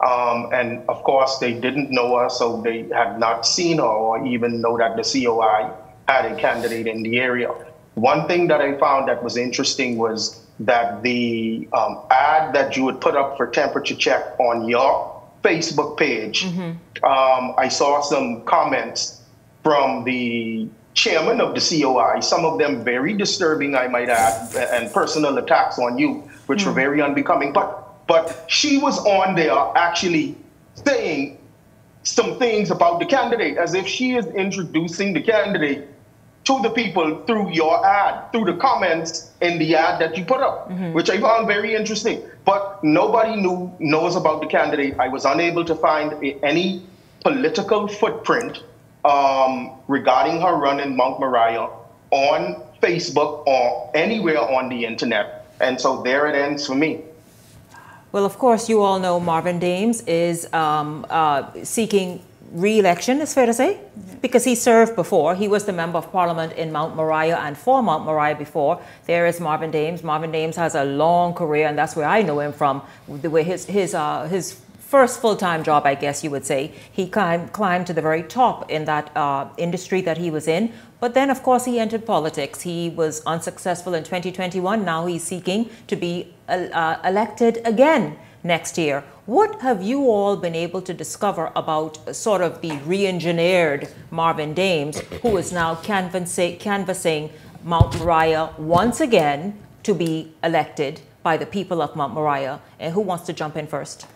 And of course, they didn't know her, so they had not seen her or even know that the COI had a candidate in the area. One thing that I found that was interesting was that the ad that you would put up for temperature check on your Facebook page, I saw some comments from the chairman of the COI, some of them very disturbing, I might add, and personal attacks on you, which were very unbecoming. But she was on there actually saying some things about the candidate, as if she is introducing the candidate to the people through your ad, through the comments in the ad that you put up, which I found very interesting. But nobody knows about the candidate. I was unable to find any political footprint regarding her run in Mount Moriah on Facebook or anywhere on the internet. And so there it ends for me. Well, of course, you all know Marvin Dames is seeking re-election, it's fair to say, because he served before. He was the Member of Parliament in Mount Moriah and for Mount Moriah before. There is Marvin Dames. Marvin Dames has a long career, and that's where I know him from, the way his first full-time job, I guess you would say. He climbed to the very top in that industry that he was in. But then, of course, he entered politics. He was unsuccessful in 2021. Now he's seeking to be elected again next year. What have you all been able to discover about sort of the re-engineered Marvin Dames, who is now canvassing Mount Moriah once again to be elected by the people of Mount Moriah? And who wants to jump in first?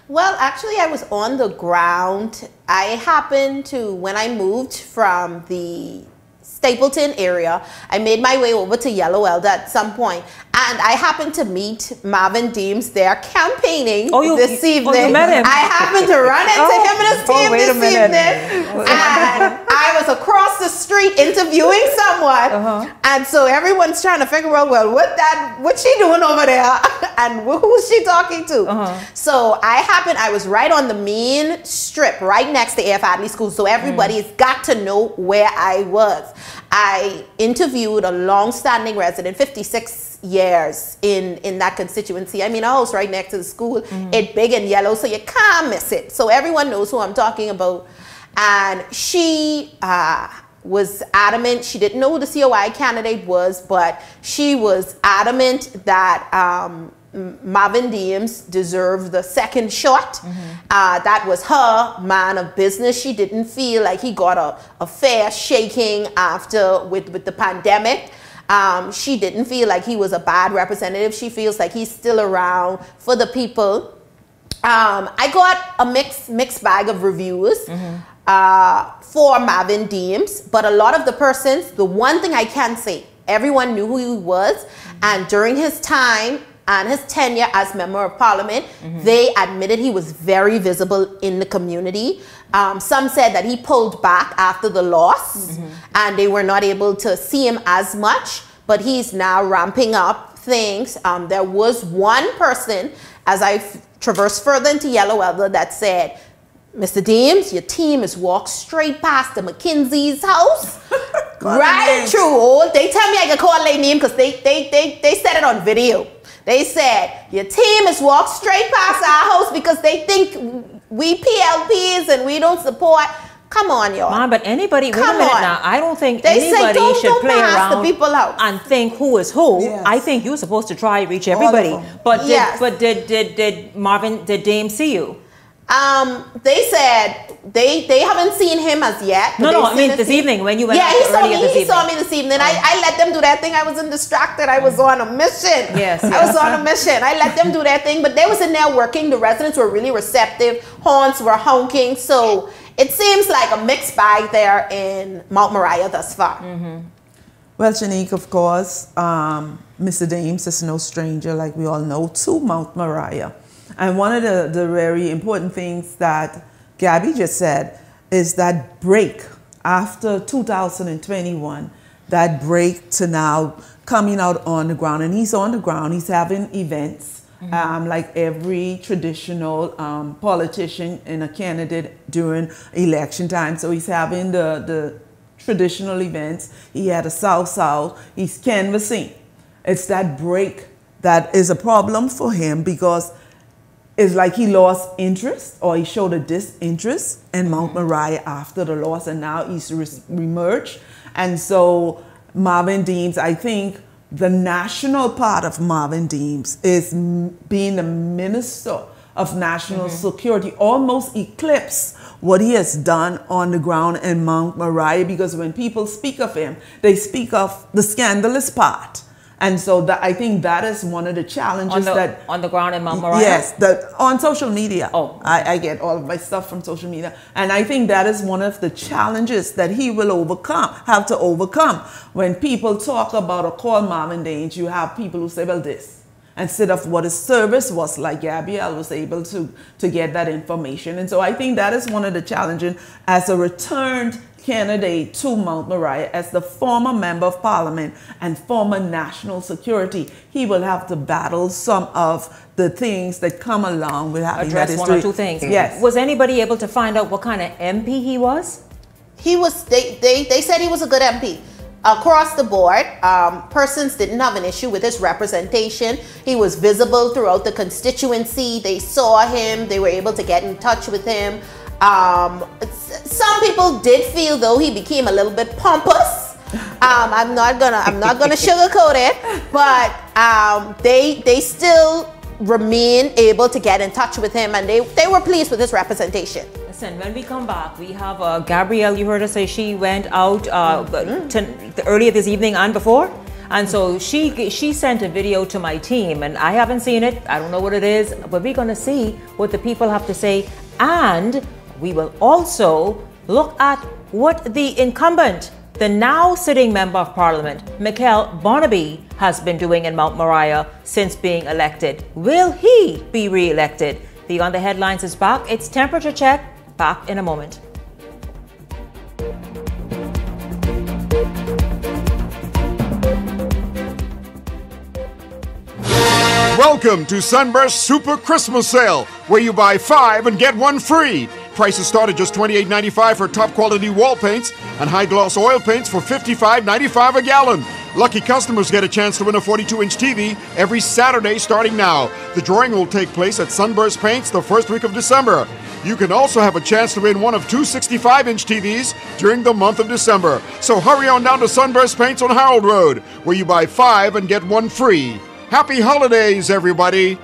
Well, actually, I was on the ground. I happened to, when I moved from the Stapleton area, I made my way over to Yellow Elder at some point, and I happened to meet Marvin Dames there campaigning this evening. Oh, you met him. I happened to run into him and his team this evening, and I was across the street interviewing someone, and so everyone's trying to figure out, well, what's she doing over there, and who's she talking to? So I was right on the main strip, right next to A.F. Adley School, so everybody's got to know where I was. I interviewed a long-standing resident, 56 years in that constituency. I mean, a house right next to the school. It's big and yellow, so you can't miss it. So everyone knows who I'm talking about. And she was adamant. She didn't know who the COI candidate was, but she was adamant that Marvin Dames deserved the second shot. That was her man of business. She didn't feel like he got a fair shaking after with the pandemic. She didn't feel like he was a bad representative. She feels like he's still around for the people. I got a mixed bag of reviews for Marvin Dames, but a lot of the persons, the one thing I can say, everyone knew who he was, and during his time and his tenure as Member of Parliament, they admitted he was very visible in the community. Some said that he pulled back after the loss, and they were not able to see him as much, but he's now ramping up things. There was one person, as I traversed further into Yellow Elder, that said, Mr. Dames, your team has walked straight past the McKinsey's house. Right through. They tell me I can call their name because they said it on video. They said, your team has walked straight past our house because they think we PLPs and we don't support Come on, y'all. Man, but anybody, wait a minute now. I don't think They say anybody don't should play pass the around people out. and think who is who. Yes. I think you're supposed to try to reach everybody. But did Marvin, did Dame see you? They said they haven't seen him as yet. No, I mean this evening when you went out earlier this evening. He saw me this evening. I let them do their thing. I wasn't distracted. I was on a mission. Yes. I was on a mission. I let them do their thing, but they was in there working. The residents were really receptive. Horns were honking. So it seems like a mixed bag there in Mount Moriah thus far. Well, Shanique, of course, Mr. Dames is no stranger, like we all know, to Mount Moriah. And one of the very important things that Gabby just said is that break after 2021, that break to now coming out on the ground. And he's on the ground, he's having events like every traditional politician and a candidate during election time. So he's having the traditional events. He had a South-South, he's canvassing. It's that break that is a problem for him because it's like he lost interest or he showed a disinterest in Mount Moriah after the loss, and now he's remerged. And so Marvin Deems, I think the national part of Marvin Deems is being the Minister of National Security, almost eclipse what he has done on the ground in Mount Moriah, because when people speak of him, they speak of the scandalous part. And so I think that is one of the challenges on the ground in Mount Moriah? Yes, on social media. Oh, I get all of my stuff from social media. And I think that is one of the challenges that he will have to overcome. When people talk about or call Marvin Dames, you have people who say, well, this, instead of what his service was like. Gabrielle was able to get that information. And so I think that is one of the challenges as a returned candidate to Mount Moriah, as the former member of parliament and former national security. He will have to battle some of the things that come along with having that history. Address one or two things. Yes. Was anybody able to find out what kind of MP he was? He was. They said he was a good MP. Across the board, persons didn't have an issue with his representation. He was visible throughout the constituency. They saw him. They were able to get in touch with him. Some people did feel though he became a little bit pompous. I'm not gonna sugarcoat it, but they still remain able to get in touch with him, and they were pleased with his representation. Listen, when we come back, we have Gabrielle. You heard her say she went out earlier this evening and before. And so she sent a video to my team, and I haven't seen it. I don't know what it is, but we're going to see what the people have to say. And we will also look at what the incumbent, the now sitting member of parliament, Michael Barnaby, has been doing in Mount Moriah since being elected. Will he be re-elected? Beyond the Headlines is back. It's Temperature Check. Back in a moment. Welcome to Sunburst Super Christmas Sale, where you buy 5 and get 1 free. Prices start at just $28.95 for top quality wall paints and high gloss oil paints for $55.95 a gallon. Lucky customers get a chance to win a 42-inch TV every Saturday starting now. The drawing will take place at Sunburst Paints the first week of December. You can also have a chance to win one of 2 65-inch TVs during the month of December. So hurry on down to Sunburst Paints on Harold Road, where you buy 5 and get 1 free. Happy holidays, everybody!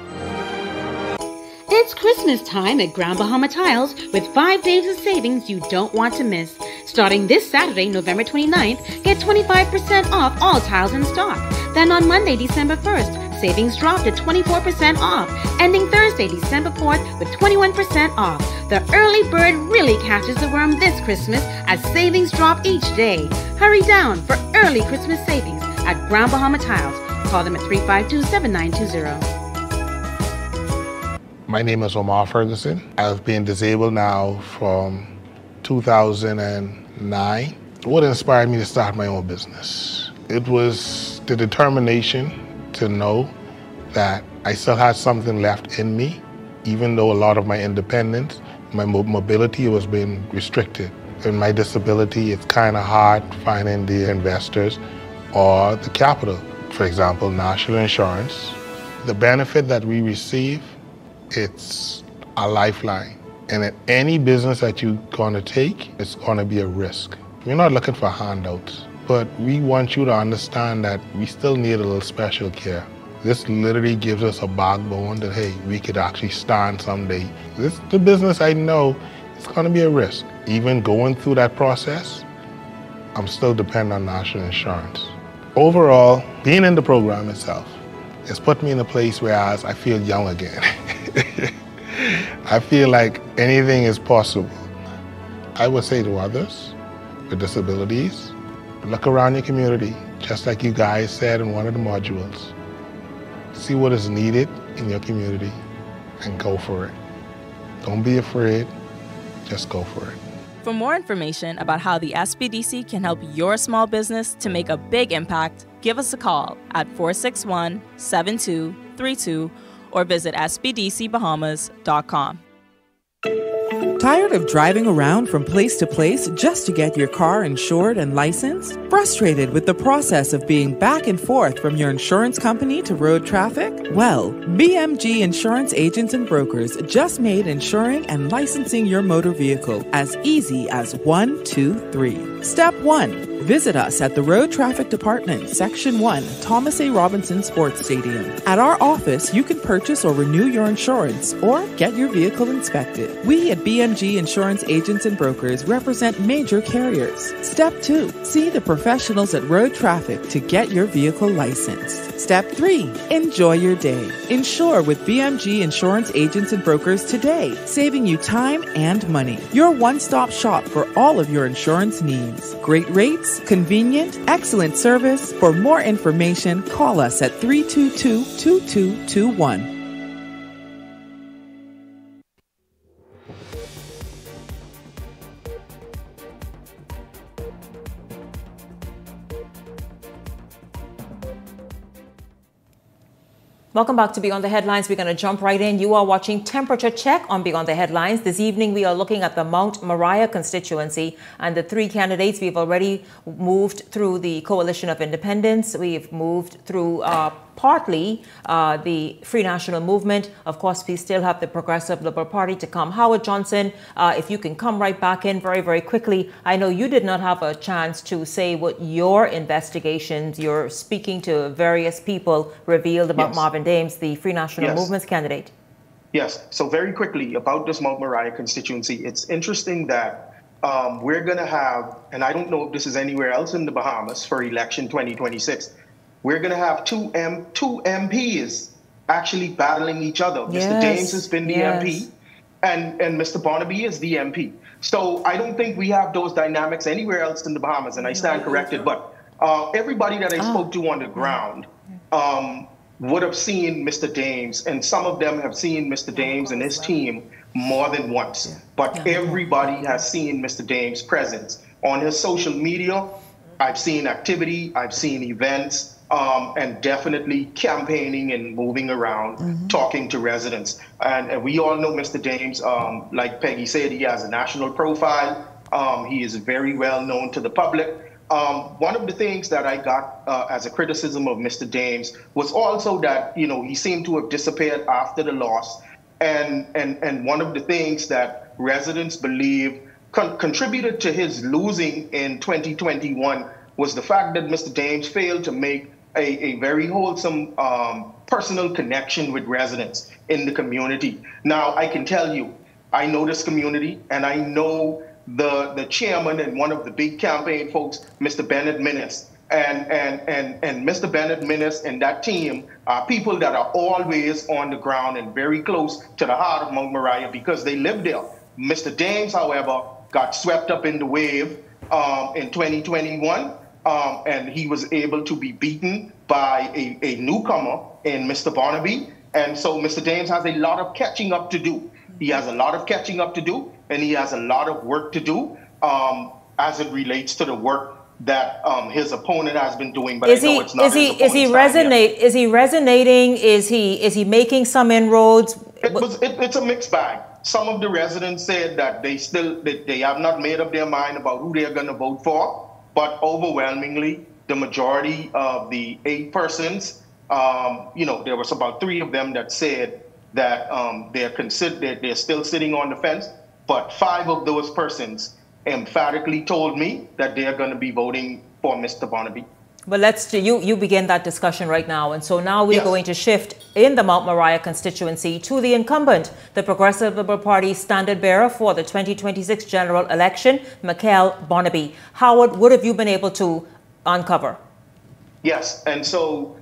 It's Christmas time at Grand Bahama Tiles with 5 days of savings you don't want to miss. Starting this Saturday, November 29th, get 25% off all tiles in stock. Then on Monday, December 1st, savings drop to 24% off. Ending Thursday, December 4th with 21% off. The early bird really catches the worm this Christmas as savings drop each day. Hurry down for early Christmas savings at Grand Bahama Tiles. Call them at 352-7920. My name is Omar Ferguson. I've been disabled now from 2009. What inspired me to start my own business? It was the determination to know that I still had something left in me, even though a lot of my independence, my mobility was being restricted. In my disability, it's kind of hard finding the investors or the capital. For example, national insurance. The benefit that we receive, it's a lifeline. And in any business that you're gonna take, it's gonna be a risk. We're not looking for handouts, but we want you to understand that we still need a little special care. This literally gives us a backbone that, hey, we could actually stand someday. This is the business I know it's gonna be a risk. Even going through that process, I'm still dependent on national insurance. Overall, being in the program itself has put me in a place where I feel young again. I feel like anything is possible. I would say to others with disabilities, look around your community, just like you guys said in one of the modules. See what is needed in your community and go for it. Don't be afraid, just go for it. For more information about how the SBDC can help your small business to make a big impact, give us a call at 461-7232 or visit sbdcbahamas.com. Tired of driving around from place to place just to get your car insured and licensed? Frustrated with the process of being back and forth from your insurance company to road traffic? Well, BMG Insurance Agents and Brokers just made insuring and licensing your motor vehicle as easy as 1, 2, 3. Step 1. Visit us at the Road Traffic Department, Section 1, Thomas A. Robinson Sports Stadium. At our office, you can purchase or renew your insurance or get your vehicle inspected. We at BMG Insurance Agents and Brokers represent major carriers. Step 2. See the professionals at Road Traffic to get your vehicle licensed. Step 3. Enjoy your day. Insure with BMG Insurance Agents and Brokers today, saving you time and money. Your one-stop shop for all of your insurance needs. Great rates, convenient, excellent service. For more information, call us at 322-2221. Welcome back to Beyond the Headlines. We're going to jump right in. You are watching Temperature Check on Beyond the Headlines. This evening, we are looking at the Mount Moriah constituency and the three candidates. We've already moved through the Coalition of Independence. We've moved through partly the Free National Movement. Of course, we still have the Progressive Liberal Party to come. Howard Johnson, if you can come right back in very, very quickly. I know you did not have a chance to say what your investigations, you're speaking to various people, revealed about Marvin Dames, the Free National Movement's candidate. Yes. So very quickly about this Mount Moriah constituency, it's interesting that we're going to have, and I don't know if this is anywhere else in the Bahamas for election 2026, we're going to have two MPs actually battling each other. Yes. Mr. Dames has been the MP, and Mr. Barnaby is the MP. So I don't think we have those dynamics anywhere else in the Bahamas, and I stand corrected. But everybody that I spoke to on the ground would have seen Mr. Dames, and some of them have seen Mr. Dames and his team more than once. But everybody has seen Mr. Dames' presence on his social media. I've seen activity, I've seen events, and definitely campaigning and moving around, talking to residents. And we all know Mr. Dames, like Peggy said, he has a national profile. He is very well known to the public. One of the things that I got as a criticism of Mr. Dames was also that, you know, he seemed to have disappeared after the loss. And one of the things that residents believe contributed to his losing in 2021 was the fact that Mr. Dames failed to make a very wholesome personal connection with residents in the community. Now, I can tell you, I know this community, and I know the chairman and one of the big campaign folks, Mr. Bennett Minnis. And Mr. Bennett Minnis and that team are people that are always on the ground and very close to the heart of Mount Moriah because they live there. Mr. Dames, however, got swept up in the wave in 2021, and he was able to be beaten by a newcomer in Mr. Barnaby. And so Mr. Dames has a lot of catching up to do. He has a lot of catching up to do, and he has a lot of work to do as it relates to the work that his opponent has been doing. But Is he resonating? Is he making some inroads? It's a mixed bag. Some of the residents said that they have not made up their mind about who they're going to vote for, but overwhelmingly, the majority of the 8 persons, there was about 3 of them that said that they're still sitting on the fence. but 5 of those persons emphatically told me that they are going to be voting for Mr. Barnaby. But you begin that discussion right now. And so now we're going to shift in the Mount Moriah constituency to the incumbent, the Progressive Liberal Party standard bearer for the 2026 general election, Mikel Barnaby. Howard, what have you been able to uncover? Yes, and so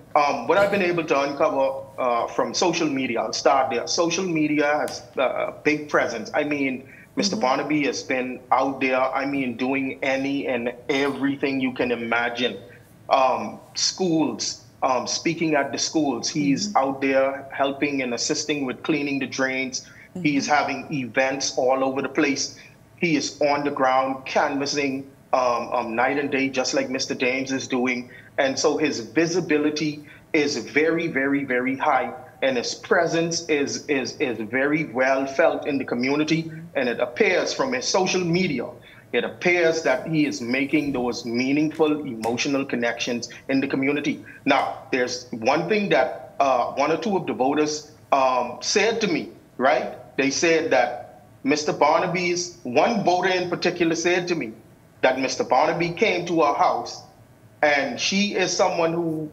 what I've been able to uncover from social media, I'll start there. Social media has a big presence. I mean, Mr. Barnaby has been out there, I mean, doing any and everything you can imagine. Schools, speaking at the schools, he's out there helping and assisting with cleaning the drains. He's having events all over the place. He is on the ground canvassing night and day, just like Mr. Dames is doing. And so his visibility is very, very, very high. And his presence is very well felt in the community. And it appears from his social media, it appears that he is making those meaningful emotional connections in the community. Now, there's one thing that 1 or 2 of the voters said to me, right? They said that Mr. Barnaby's, one voter in particular said to me that Mr. Barnaby came to our house, and she is someone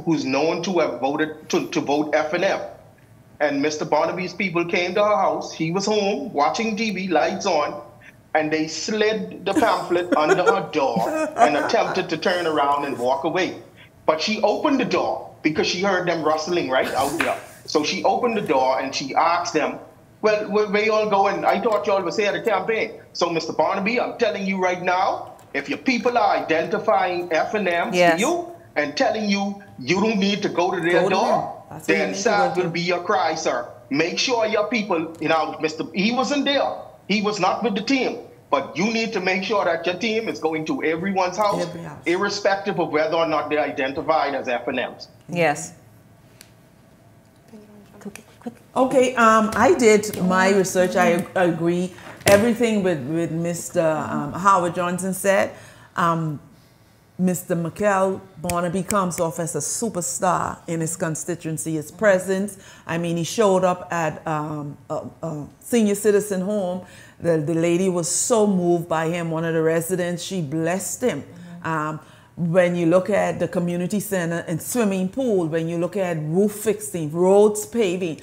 who's known to have voted to vote F&M. And Mr. Barnaby's people came to her house. He was home watching TV, lights on, and they slid the pamphlet under her door and attempted to turn around and walk away. But she opened the door because she heard them rustling right out there. So she opened the door and she asked them, well, where y'all going? I thought y'all was here at the campaign. So, Mr. Barnaby, I'm telling you right now, if your people are identifying F&Ms to you and telling you you don't need to go to their door, then that will be your cry, sir. Make sure your people, he wasn't there. He was not with the team. But you need to make sure that your team is going to everyone's house, irrespective of whether or not they're identified as F&Ms. Yes. Okay, I did my research. I agree. Everything with Mr. Howard Johnson said. Mr. Mikel Barnaby comes off as a superstar in his constituency. His presence, I mean, he showed up at a senior citizen home. The lady was so moved by him. One of the residents, she blessed him. When you look at the community center and swimming pool, when you look at roof fixing, roads paving,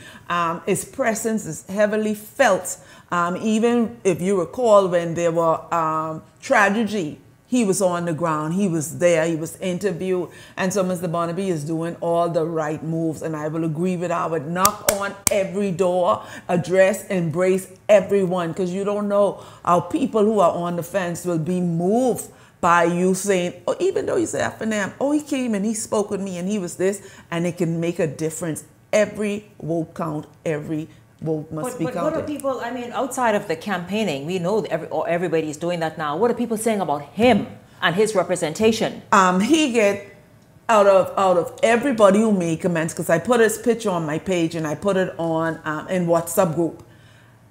his presence is heavily felt. Even if you recall when there were tragedy, he was on the ground, he was there, he was interviewed. And so Mr. Barnaby is doing all the right moves. And I will agree with Howard, knock on every door, address, embrace everyone, because you don't know how people who are on the fence will be moved by you saying, oh, even though he's F&M, oh, he came and he spoke with me and he was this, and it can make a difference. Every vote count, every vote must be counted. But what are people, I mean, outside of the campaigning, we know that everybody's doing that now. What are people saying about him and his representation? He get out of everybody who made comments, because I put his picture on my page and I put it on in WhatsApp group.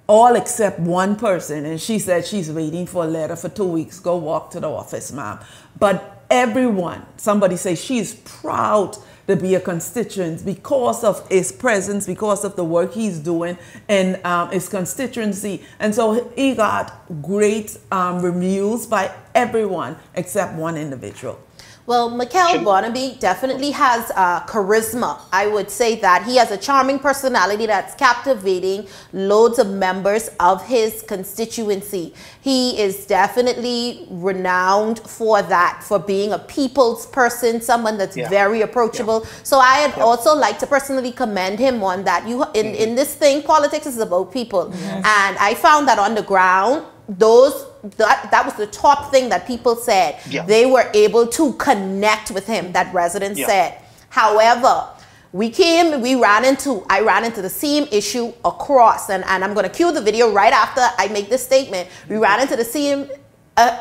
All except one person, and she said she's waiting for a letter for 2 weeks. Go walk to the office, ma'am. But everyone, somebody says she's proud to be a constituent because of his presence, because of the work he's doing in his constituency. And so he got great reviews by everyone except one individual. Well, Mikel Barnaby definitely has charisma. I would say that he has a charming personality that's captivating loads of members of his constituency. He is definitely renowned for that, for being a people's person, someone that's very approachable. So I'd also like to personally commend him on that. In this thing, politics is about people. And I found that on the ground, that was the top thing that people said. They were able to connect with him, that residents said. However, I ran into the same issue across, and I'm going to cue the video right after I make this statement. We ran into the same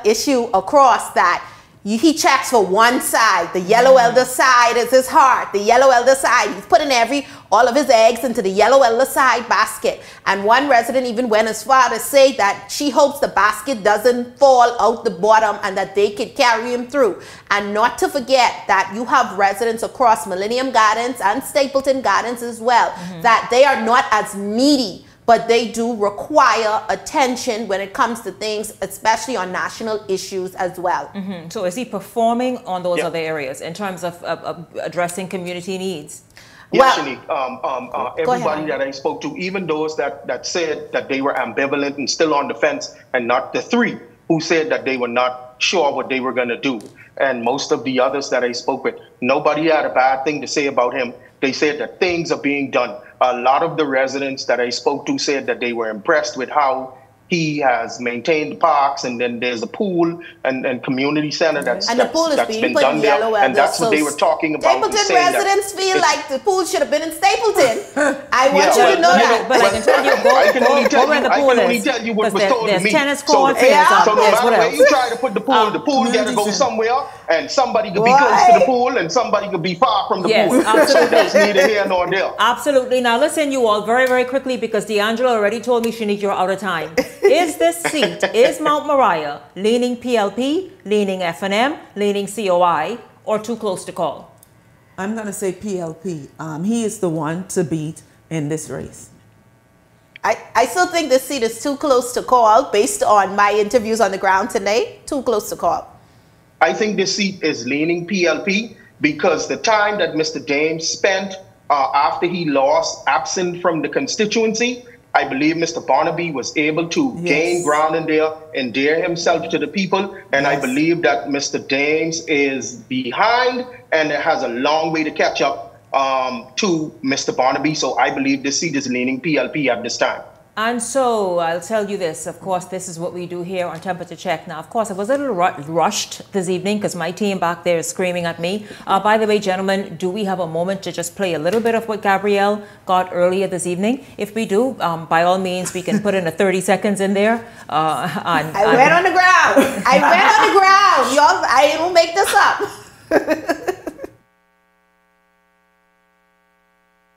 issue across that he checks for one side. The yellow elder side is his heart. The yellow elder side, he's putting all of his eggs into the yellow elder side basket. And one resident even went as far to say that she hopes the basket doesn't fall out the bottom and that they could carry him through. And not to forget that you have residents across Millennium Gardens and Stapleton Gardens as well, that they are not as needy but they do require attention when it comes to things, especially on national issues as well. So is he performing on those other areas in terms of addressing community needs? Yes, Shanique. Everybody that I spoke to, even those that said that they were ambivalent and still on the fence, and not the three who said that they were not sure what they were going to do. And most of the others that I spoke with, nobody had a bad thing to say about him. They said that things are being done. A lot of the residents that I spoke to said that they were impressed with how he has maintained the parks, and then there's a pool and community center that's been done there, and that's what they were talking about. Stapleton residents feel like the pool should have been in Stapleton. I want you to know that. But I can tell you, I can only tell you what was told to me. Tennis So courts, no matter where you try to put the pool got to go somewhere, and somebody could be close to the pool, and somebody could be far from the pool. So that's neither here nor there. Absolutely. Now listen, you all, very, very quickly, because D'Angelo already told me, Shanique, you're out of time. Is this seat, is Mount Moriah leaning PLP, leaning F&M, leaning COI, or too close to call? I'm going to say PLP. He is the one to beat in this race. I still think this seat is too close to call based on my interviews on the ground today. Too close to call. I think this seat is leaning PLP because the time that Mr. Dames spent after he lost, absent from the constituency, I believe Mr. Barnaby was able to gain ground in there, endear himself to the people, and I believe that Mr. Dames is behind and has a long way to catch up to Mr. Barnaby. So I believe this seat is leaning PLP at this time. And so I'll tell you this, of course, this is what we do here on Temperature Check. Now, of course, I was a little rushed this evening because my team back there is screaming at me. By the way, gentlemen, do we have a moment to just play a little bit of what Gabrielle got earlier this evening? If we do, by all means, we can put in a 30 seconds in there. I went on the ground. I went on the ground. Y'all, I don't make this up.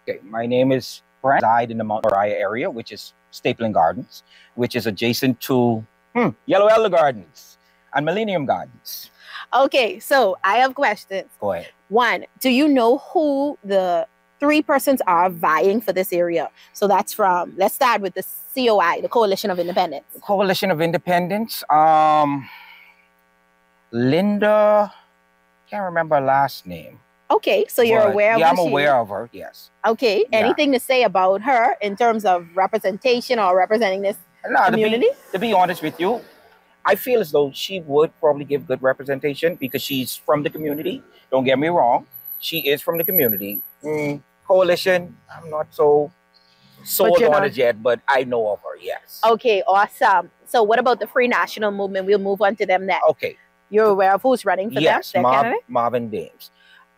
Okay, my name is Brent. I reside in the Mount Moriah area, which is Stapleton Gardens, which is adjacent to Yellow Elder Gardens and Millennium Gardens. Okay, so I have questions. Go ahead. One, do you know who the 3 persons are vying for this area? So that's from, let's start with the COI, the Coalition of Independence. Coalition of Independence. Linda, can't remember her last name. Okay, so you're aware of her? Yeah, I'm aware of her, yes. Okay, anything to say about her in terms of representation or representing this community? To be honest with you, I feel as though she would probably give good representation because she's from the community. Don't get me wrong. She is from the community. Coalition, I'm not so sold on it yet, but I know of her, yes. Okay, awesome. So what about the Free National Movement? We'll move on to them next. Okay. You're aware of who's running for them? Marvin Dames.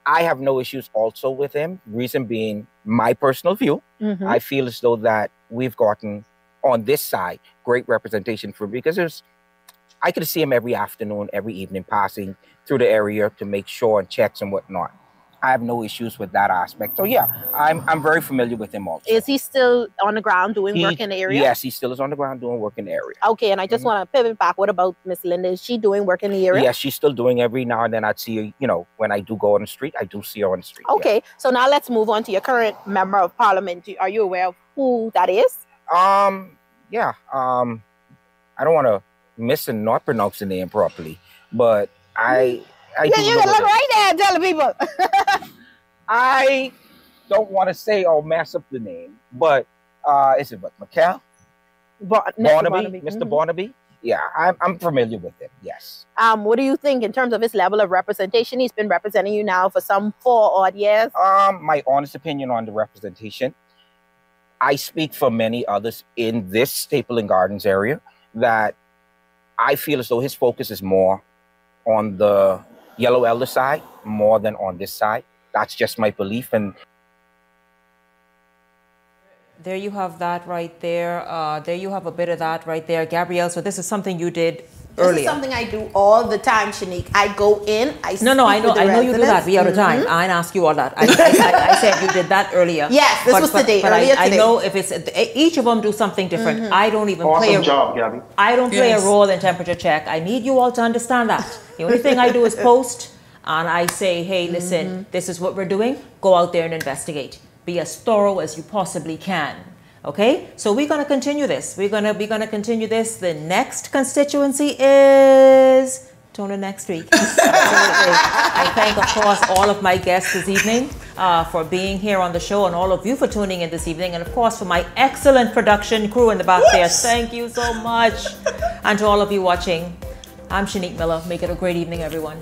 I have no issues also with him. Reason being, my personal view, I feel as though that we've gotten on this side great representation for him because I could see him every afternoon, every evening passing through the area to make sure and checks and whatnot. I have no issues with that aspect. So yeah, I'm very familiar with him also. Is he still on the ground doing work in the area? Yes, he still is on the ground doing work in the area. Okay, and I just want to pivot back. What about Miss Linda? Is she doing work in the area? Yes, she's still doing every now and then. I'd see her, you know, when I do go on the street, I do see her on the street. Okay, so now let's move on to your current member of parliament. Are you aware of who that is? Yeah. I don't want to miss and not pronounce the name properly, but you can look right there and tell the people. I don't want to say or mess up the name, but is it McCall? Barnaby, Mr. Barnaby? Yeah, I'm familiar with him, yes. What do you think in terms of his level of representation? He's been representing you now for some 4 odd years. My honest opinion on the representation, I speak for many others in this Stapleton Gardens area that I feel as though his focus is more on the Yellow Elder side more than on this side. That's just my belief. And there you have that right there. There you have a bit of that right there, Gabrielle. So this is something you did earlier. This is something I do all the time, Shanique. I go in, I speak No, I know you do that. We out of time. I didn't ask you all that. I said you did that earlier. Yes, this was today. But earlier I today. know if it's each of them do something different. I don't even play a job, Gabby. I don't play a role in temperature check. I need you all to understand that. The only thing I do is post and I say, hey, listen, this is what we're doing. Go out there and investigate. Be as thorough as you possibly can. Okay, so we're going to continue this. We're going to continue this. The next constituency is tune in next week. I thank, of course, all of my guests this evening for being here on the show, and all of you for tuning in this evening, and of course for my excellent production crew in the back there. Thank you so much. And to all of you watching, I'm Shanique Miller. Make it a great evening, everyone.